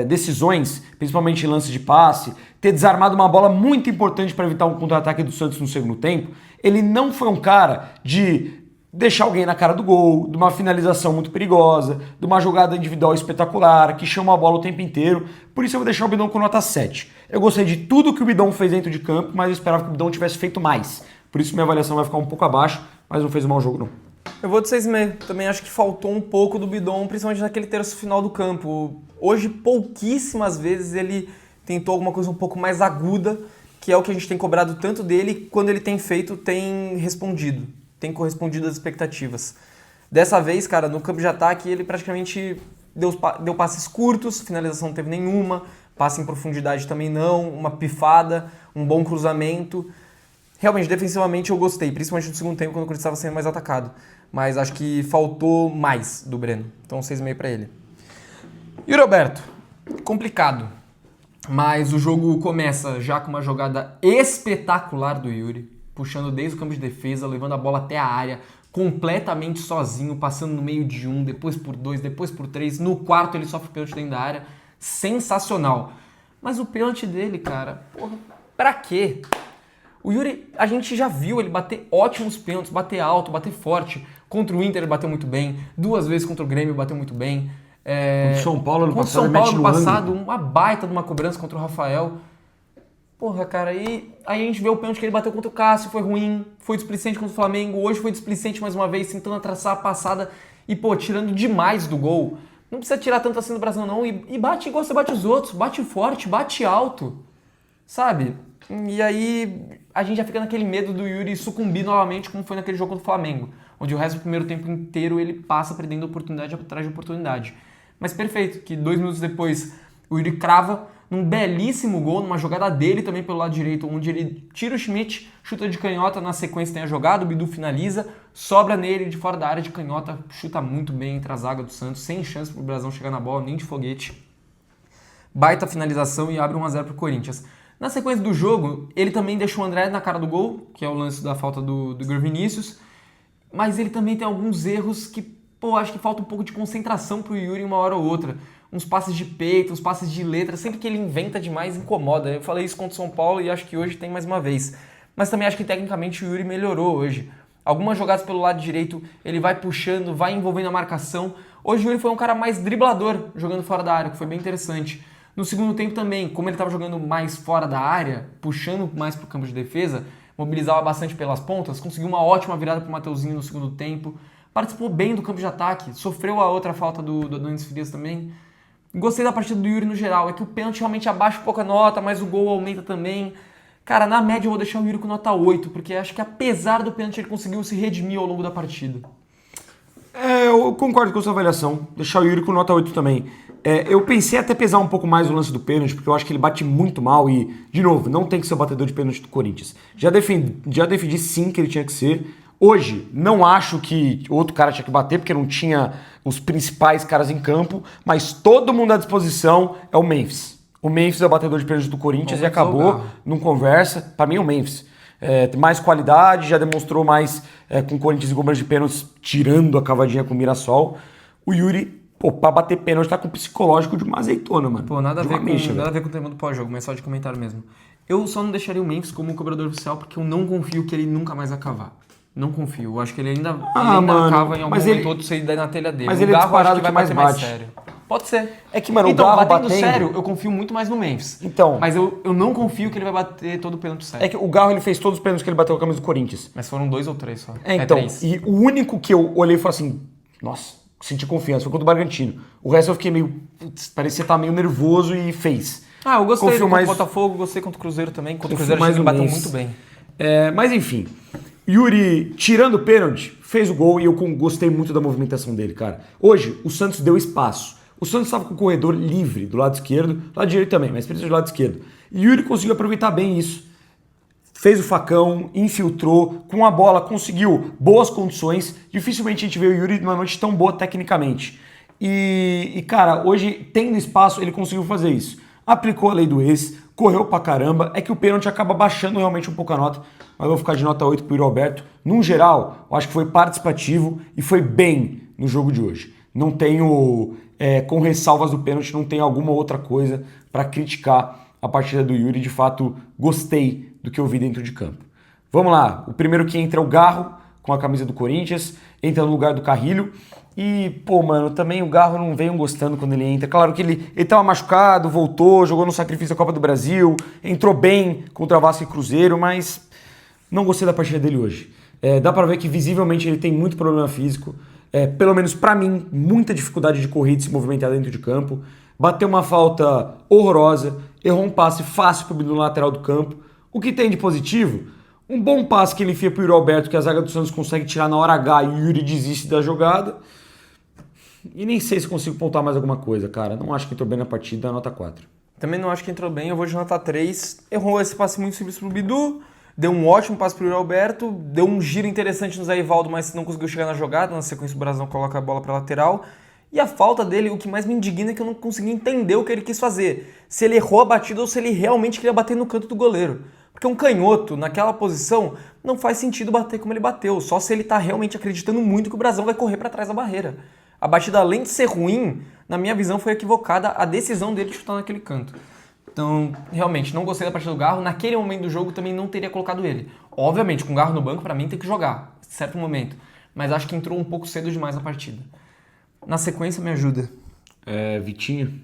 decisões, principalmente em lance de passe, ter desarmado uma bola muito importante para evitar um contra-ataque do Santos no segundo tempo, ele não foi um cara de deixar alguém na cara do gol, de uma finalização muito perigosa, de uma jogada individual espetacular, que chama a bola o tempo inteiro. Por isso eu vou deixar o Bidon com nota 7. Eu gostei de tudo que o Bidon fez dentro de campo, mas eu esperava que o Bidon tivesse feito mais. Por isso minha avaliação vai ficar um pouco abaixo, mas não fez um mau jogo não. Eu vou de 6,5. Também acho que faltou um pouco do Bidon, principalmente naquele terço final do campo. Hoje, pouquíssimas vezes, ele tentou alguma coisa um pouco mais aguda, que é o que a gente tem cobrado tanto dele, e quando ele tem feito, tem respondido. Tem correspondido às expectativas. Dessa vez, cara, no campo de ataque, ele praticamente deu passes curtos, finalização não teve nenhuma, passe em profundidade também não, uma pifada, um bom cruzamento. Realmente, defensivamente eu gostei, principalmente no segundo tempo, quando o Corinthians estava sendo mais atacado. Mas acho que faltou mais do Breno. Então 6,5 para ele. E o Roberto? Complicado. Mas o jogo começa já com uma jogada espetacular do Yuri, puxando desde o campo de defesa, levando a bola até a área, completamente sozinho, passando no meio de um, depois por dois, depois por três. No quarto ele sofre o pênalti dentro da área. Sensacional. Mas o pênalti dele, cara, porra, pra quê? O Yuri, a gente já viu ele bater ótimos pênaltis, bater alto, bater forte. Contra o Inter ele bateu muito bem, 2 vezes contra o Grêmio bateu muito bem. Contra o São Paulo ano Contra o São Paulo ano passado, uma baita de uma cobrança contra o Rafael. Porra, cara, aí a gente vê o pênalti que ele bateu contra o Cássio, foi ruim, foi displicente contra o Flamengo, hoje foi displicente mais uma vez, tentando traçar a passada e, pô, tirando demais do gol. Não precisa tirar tanto assim do Brasil não, e bate igual você bate os outros, bate forte, bate alto, sabe? E aí a gente já fica naquele medo do Yuri sucumbir novamente, como foi naquele jogo contra o Flamengo, onde o resto do primeiro tempo inteiro ele passa perdendo oportunidade atrás de oportunidade. Mas perfeito, que 2 minutos depois o Yuri crava num belíssimo gol, numa jogada dele também pelo lado direito, onde ele tira o Schmidt, chuta de canhota, na sequência tem a jogada, o Bidu finaliza, sobra nele de fora da área de canhota, chuta muito bem entre a zaga do Santos, sem chance pro Brasão chegar na bola, nem de foguete. Baita finalização e abre 1-0 pro Corinthians. Na sequência do jogo, ele também deixa o André na cara do gol, que é o lance da falta do Igor Vinícius, mas ele também tem alguns erros que, pô, acho que falta um pouco de concentração pro Yuri uma hora ou outra. Uns passes de peito, uns passes de letra, sempre que ele inventa demais incomoda. Eu falei isso contra o São Paulo e acho que hoje tem mais uma vez. Mas também acho que tecnicamente o Yuri melhorou hoje. Algumas jogadas pelo lado direito, ele vai puxando, vai envolvendo a marcação. Hoje o Yuri foi um cara mais driblador, jogando fora da área, que foi bem interessante. No segundo tempo também, como ele estava jogando mais fora da área, puxando mais para o campo de defesa, mobilizava bastante pelas pontas, conseguiu uma ótima virada para o Mateuzinho no segundo tempo. Participou bem do campo de ataque, sofreu a outra falta do Adonis Frias também. Gostei da partida do Yuri no geral, é que o pênalti realmente abaixa um pouco a nota, mas o gol aumenta também. Cara, na média eu vou deixar o Yuri com nota 8, porque acho que apesar do pênalti ele conseguiu se redimir ao longo da partida. Eu concordo com a sua avaliação, deixar o Yuri com nota 8 também. Eu pensei até pesar um pouco mais o lance do pênalti, porque eu acho que ele bate muito mal e, de novo, não tem que ser o batedor de pênalti do Corinthians. Já defendi sim que ele tinha que ser. Hoje, não acho que outro cara tinha que bater, porque não tinha os principais caras em campo, mas todo mundo à disposição é o Memphis. O Memphis é o batedor de pênalti do Corinthians e acabou, não conversa. Para mim é o Memphis. Tem mais qualidade, já demonstrou mais com o Corinthians em cobrança de pênaltis, tirando a cavadinha com o Mirassol. O Yuri, pô, pra bater pênalti tá com o psicológico de uma azeitona, mano. Pô, nada a ver com o tema do pós-jogo, mas só de comentário mesmo. Eu só não deixaria o Memphis como um cobrador oficial, porque eu não confio que ele nunca mais vai cavar. Não confio. Eu acho que ele ainda cava em algum momento outro se ele na telha dele. Mas ele é disparado que mais bate. Sério. Pode ser. É que, mano, então, o Garro batendo sério, eu confio muito mais no Memphis. Então. Mas eu não confio que ele vai bater todo o pênalti sério. É que o Garro ele fez todos os pênaltis que ele bateu com a camisa do Corinthians. Mas foram 2 ou 3 só. Então. 3. E o único que eu olhei e falei assim, nossa, senti confiança, foi contra o Bragantino. O resto eu fiquei meio, parecia estar meio nervoso e fez. Eu gostei Confio contra o Botafogo, gostei contra o Cruzeiro também. Contra o Cruzeiro mais ele bateu muito bem. Mas enfim, Yuri, tirando o pênalti, fez o gol e eu gostei muito da movimentação dele, cara. Hoje, o Santos deu espaço. O Santos estava com o corredor livre do lado esquerdo, do lado direito também, mas principalmente do lado esquerdo. E Yuri conseguiu aproveitar bem isso. Fez o facão, infiltrou, com a bola conseguiu boas condições. Dificilmente a gente vê o Yuri numa noite tão boa tecnicamente. E cara, hoje, tendo espaço, ele conseguiu fazer isso. Aplicou a lei do ex, correu pra caramba. É que o pênalti acaba baixando realmente um pouco a nota, mas eu vou ficar de nota 8 pro Yuri Alberto. Num geral, eu acho que foi participativo e foi bem no jogo de hoje. Não tenho, com ressalvas do pênalti, não tenho alguma outra coisa para criticar a partida do Yuri. De fato, gostei do que eu vi dentro de campo. Vamos lá, o primeiro que entra é o Garro, com a camisa do Corinthians, entra no lugar do Carrilho. E, pô, mano, também o Garro não veio gostando quando ele entra. Claro que ele tava machucado, voltou, jogou no sacrifício da Copa do Brasil, entrou bem contra Vasco e Cruzeiro, mas não gostei da partida dele hoje. Dá pra ver que visivelmente ele tem muito problema físico. Pelo menos pra mim, muita dificuldade de correr e de se movimentar dentro de campo. Bateu uma falta horrorosa, errou um passe fácil pro Bidu no lateral do campo. O que tem de positivo? Um bom passe que ele enfia pro Yuri Alberto, que a zaga do Santos consegue tirar na hora H e o Yuri desiste da jogada. E nem sei se consigo pontuar mais alguma coisa, cara. Não acho que entrou bem na partida, nota 4. Também não acho que entrou bem, eu vou de nota 3. Errou esse passe muito simples pro Bidu, deu um ótimo passe pro Yuri Alberto, deu um giro interessante no Zé Ivaldo, mas não conseguiu chegar na jogada, na sequência o Brasão coloca a bola pra lateral. E a falta dele, o que mais me indigna é que eu não consegui entender o que ele quis fazer. Se ele errou a batida ou se ele realmente queria bater no canto do goleiro. Porque um canhoto, naquela posição, não faz sentido bater como ele bateu, só se ele tá realmente acreditando muito que o Brasão vai correr pra trás da barreira. A batida, além de ser ruim, na minha visão foi equivocada a decisão dele de chutar naquele canto. Então, realmente, não gostei da partida do Garro. Naquele momento do jogo, também não teria colocado ele. Obviamente, com o Garro no banco, pra mim, tem que jogar, em certo momento. Mas acho que entrou um pouco cedo demais na partida. Na sequência, me ajuda. Vitinho.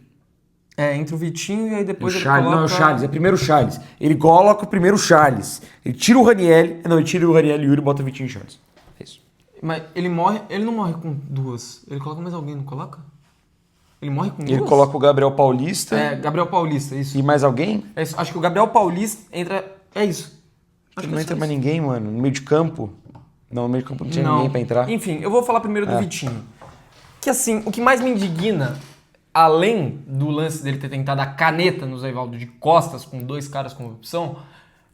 Entre o Vitinho e aí depois o ele Charles, coloca... Não, é o Charles. É primeiro o Charles. Ele coloca o primeiro Charles. Ele tira o Ranieri. Não, ele tira o Ranieri e o Yuri e bota o Vitinho e Charles. É isso. Mas ele não morre com duas. Ele coloca mais alguém, não coloca? Ele morre com duas? Ele coloca o Gabriel Paulista. Gabriel Paulista, isso. E mais alguém? É isso. Acho que o Gabriel Paulista entra... É isso. Acho que não entra mais ninguém, mano. No meio de campo. Não, no meio de campo não tinha ninguém pra entrar. Enfim, eu vou falar primeiro do Vitinho. Que assim, o que mais me indigna, além do lance dele ter tentado a caneta no Zé Ivaldo de costas, com dois caras como opção,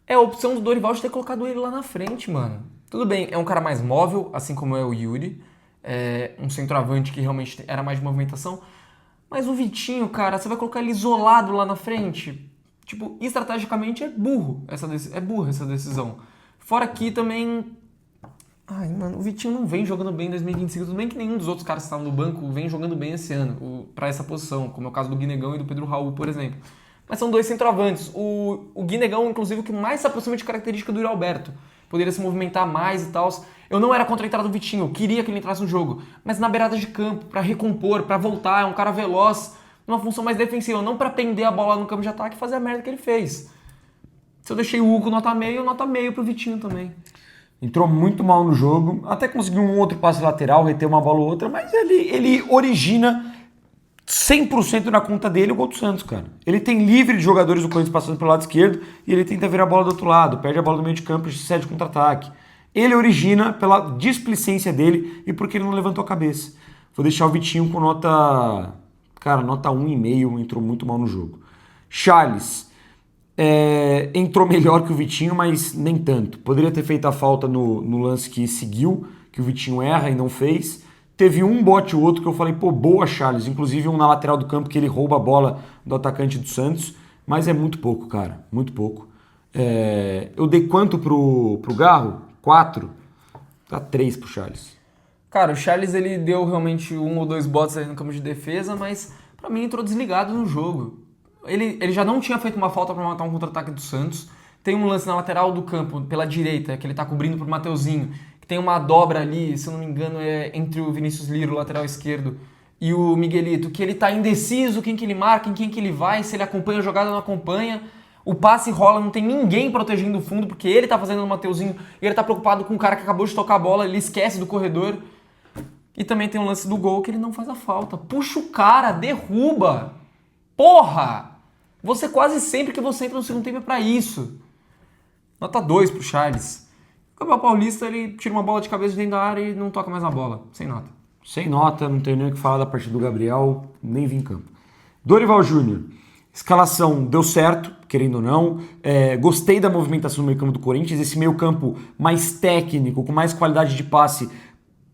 é a opção do Dorival de ter colocado ele lá na frente, mano. Tudo bem, é um cara mais móvel, assim como é o Yuri. É um centroavante que realmente era mais de movimentação. Mas o Vitinho, cara, você vai colocar ele isolado lá na frente? Tipo, estrategicamente é burra essa decisão. Fora que também... Ai, mano, o Vitinho não vem jogando bem em 2025. Tudo bem que nenhum dos outros caras que estavam no banco vem jogando bem esse ano, pra essa posição, como é o caso do Guinegão e do Pedro Raul, por exemplo. Mas são dois centroavantes. O Guinegão, inclusive, o que mais se aproxima de característica do Yuri Alberto. Poderia se movimentar mais e tal. Eu não era contra a entrada do Vitinho, eu queria que ele entrasse no jogo. Mas na beirada de campo, pra recompor, pra voltar, é um cara veloz, numa função mais defensiva, não pra prender a bola no campo de ataque e fazer a merda que ele fez. Se eu deixei o Hugo nota meio pro Vitinho também. Entrou muito mal no jogo, até conseguiu um outro passe lateral, reter uma bola ou outra, mas ele origina 100% na conta dele o gol do Santos, cara. Ele tem livre de jogadores do Corinthians passando pelo lado esquerdo e ele tenta virar a bola do outro lado, perde a bola no meio de campo e cede contra-ataque. Ele origina pela displicência dele e porque ele não levantou a cabeça. Vou deixar o Vitinho com nota 1,5, entrou muito mal no jogo. Charles... entrou melhor que o Vitinho, mas nem tanto. Poderia ter feito a falta no lance que seguiu, que o Vitinho erra e não fez. Teve um bote ou outro que eu falei, pô, boa, Charles. Inclusive um na lateral do campo que ele rouba a bola do atacante do Santos. Mas é muito pouco, cara. Muito pouco. Eu dei quanto pro Garro? 4. Tá 3 pro Charles. Cara, o Charles ele deu realmente um ou dois botes ali no campo de defesa, mas pra mim entrou desligado no jogo. Ele já não tinha feito uma falta para matar um contra-ataque do Santos. Tem um lance na lateral do campo, pela direita, que ele tá cobrindo pro Mateuzinho. Que tem uma dobra ali, se eu não me engano, entre o Vinícius Liro, lateral esquerdo, e o Miguelito, que ele tá indeciso, quem que ele marca, em quem que ele vai, se ele acompanha a jogada ou não acompanha. O passe rola, não tem ninguém protegendo o fundo, porque ele tá fazendo no Mateuzinho, e ele tá preocupado com o cara que acabou de tocar a bola, ele esquece do corredor. E também tem um lance do gol que ele não faz a falta. Puxa o cara, derruba! Porra! Você quase sempre que você entra no segundo tempo é pra isso. Nota 2 pro Charles. O Gabriel Paulista, ele tira uma bola de cabeça de dentro da área e não toca mais na bola. Sem nota. Sem nota, não tenho nem o que falar da partida do Gabriel, nem vi em campo. Dorival Júnior. Escalação deu certo, querendo ou não. Gostei da movimentação no meio campo do Corinthians. Esse meio campo mais técnico, com mais qualidade de passe,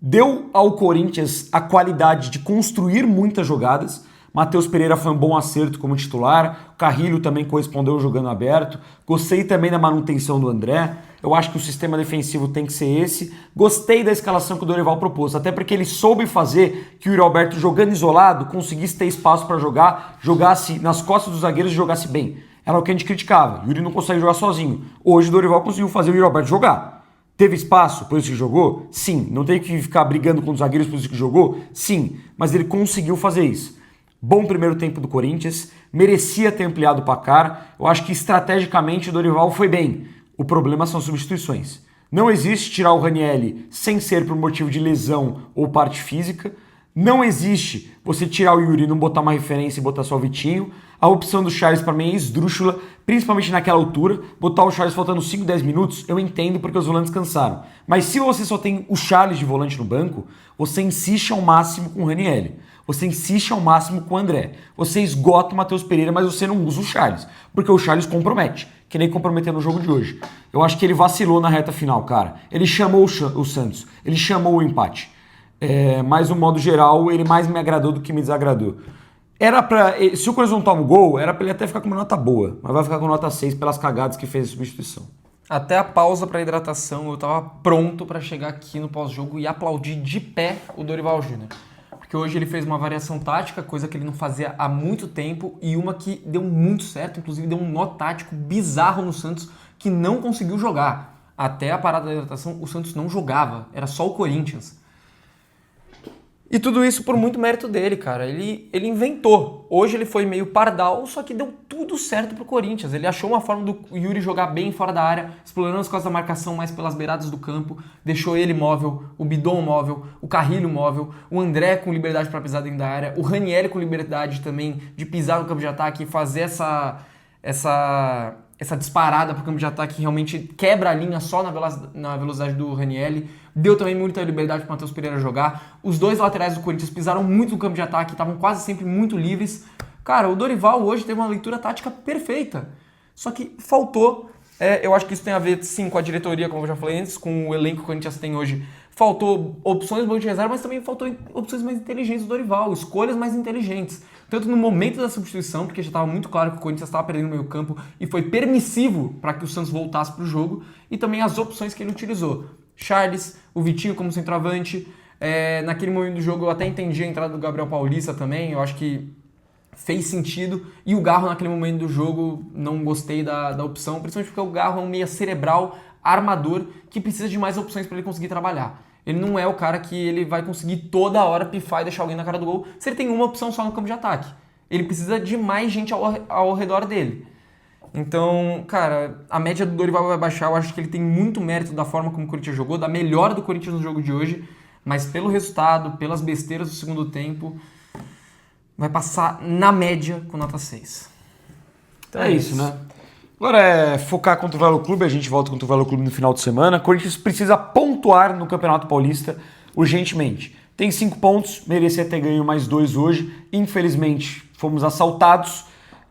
deu ao Corinthians a qualidade de construir muitas jogadas. Matheus Pereira foi um bom acerto como titular, o Carrilho também correspondeu jogando aberto, gostei também da manutenção do André, eu acho que o sistema defensivo tem que ser esse, gostei da escalação que o Dorival propôs, até porque ele soube fazer que o Yuri Alberto jogando isolado conseguisse ter espaço para jogar, jogasse nas costas dos zagueiros e jogasse bem. Era o que a gente criticava, o Yuri não consegue jogar sozinho, hoje o Dorival conseguiu fazer o Yuri Alberto jogar. Teve espaço por isso que jogou? Sim. Não teve que ficar brigando com os zagueiros por isso que jogou? Sim. Mas ele conseguiu fazer isso. Bom primeiro tempo do Corinthians, merecia ter ampliado o placar. Eu acho que estrategicamente o Dorival foi bem. O problema são substituições. Não existe tirar o Ranieri sem ser por motivo de lesão ou parte física. Não existe você tirar o Yuri e não botar uma referência e botar só o Vitinho. A opção do Charles para mim é esdrúxula, principalmente naquela altura. Botar o Charles faltando 5, 10 minutos, eu entendo porque os volantes cansaram. Mas se você só tem o Charles de volante no banco, você insiste ao máximo com o Ranieri. Você insiste ao máximo com o André. Você esgota o Matheus Pereira, mas você não usa o Charles. Porque o Charles compromete. que nem comprometeu no jogo de hoje. Eu acho que ele vacilou na reta final, cara. Ele chamou o Santos, ele chamou o empate. Mas, no modo geral, ele mais me agradou do que me desagradou. Se o Corinthians não toma o gol, era pra ele até ficar com uma nota boa, mas vai ficar com nota 6 pelas cagadas que fez a substituição. Até a pausa para hidratação, eu tava pronto para chegar aqui no pós-jogo e aplaudir de pé o Dorival Júnior. Porque hoje ele fez uma variação tática, coisa que ele não fazia há muito tempo, e uma que deu muito certo, inclusive deu um nó tático bizarro no Santos, que não conseguiu jogar. Até a parada da hidratação, o Santos não jogava, era só o Corinthians. E tudo isso por muito mérito dele, cara. Ele inventou. Hoje ele foi meio pardal, só que deu tudo certo pro Corinthians. Ele achou uma forma do Yuri jogar bem fora da área, explorando as costas da marcação mais pelas beiradas do campo, deixou ele móvel, o Bidon móvel, o Carrilho móvel, o André com liberdade para pisar dentro da área, o Ranieri com liberdade também de pisar no campo de ataque e fazer essa disparada pro campo de ataque que realmente quebra a linha só na velocidade do Ranieri. Deu também muita liberdade para o Matheus Pereira jogar. Os dois laterais do Corinthians pisaram muito no campo de ataque, estavam quase sempre muito livres. Cara, o Dorival hoje teve uma leitura tática perfeita. Só que faltou, eu acho que isso tem a ver sim com a diretoria, como eu já falei antes, com o elenco que o Corinthians tem hoje. Faltou opções boas de reserva, mas também faltou opções mais inteligentes do Dorival, escolhas mais inteligentes. Tanto no momento da substituição, porque já estava muito claro que o Corinthians estava perdendo o meio campo e foi permissivo para que o Santos voltasse para o jogo, e também as opções que ele utilizou. Charles, o Vitinho como centroavante. Naquele momento do jogo eu até entendi a entrada do Gabriel Paulista também, eu acho que fez sentido. E o Garro naquele momento do jogo, não gostei da opção, principalmente porque o Garro é um meia cerebral, armador, que precisa de mais opções para ele conseguir trabalhar. Ele não é o cara que ele vai conseguir toda hora pifar e deixar alguém na cara do gol se ele tem uma opção só no campo de ataque. Ele precisa de mais gente ao redor dele. Então, cara, a média do Dorival vai baixar. Eu acho que ele tem muito mérito da forma como o Corinthians jogou, da melhora do Corinthians no jogo de hoje, mas pelo resultado, pelas besteiras do segundo tempo, vai passar na média com nota 6. Então é isso, né? Agora é focar contra o Velo Clube, a gente volta contra o Velo Clube no final de semana. O Corinthians precisa pontuar no Campeonato Paulista urgentemente. Tem 5 pontos, merecia ter ganho mais 2 hoje. Infelizmente, fomos assaltados.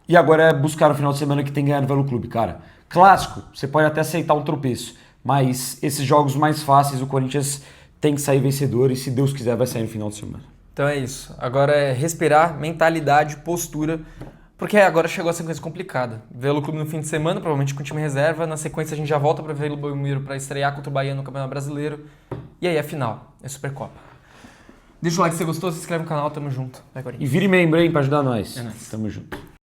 E agora é buscar o final de semana que tem que ganhar no Velo Clube, cara. Clássico, você pode até aceitar um tropeço, mas esses jogos mais fáceis o Corinthians tem que sair vencedor e se Deus quiser vai sair no final de semana. Então é isso. Agora é respirar, mentalidade, postura, porque agora chegou a sequência complicada. Velo Clube no fim de semana, provavelmente com o time reserva. Na sequência a gente já volta para Velo Belmiro para estrear contra o Bahia no Campeonato Brasileiro. E aí é final, é Supercopa. Deixa o like se você gostou, se inscreve no canal, tamo junto. Vai, Corinthians. E vire membro, hein, pra ajudar nós. É nóis. Tamo junto.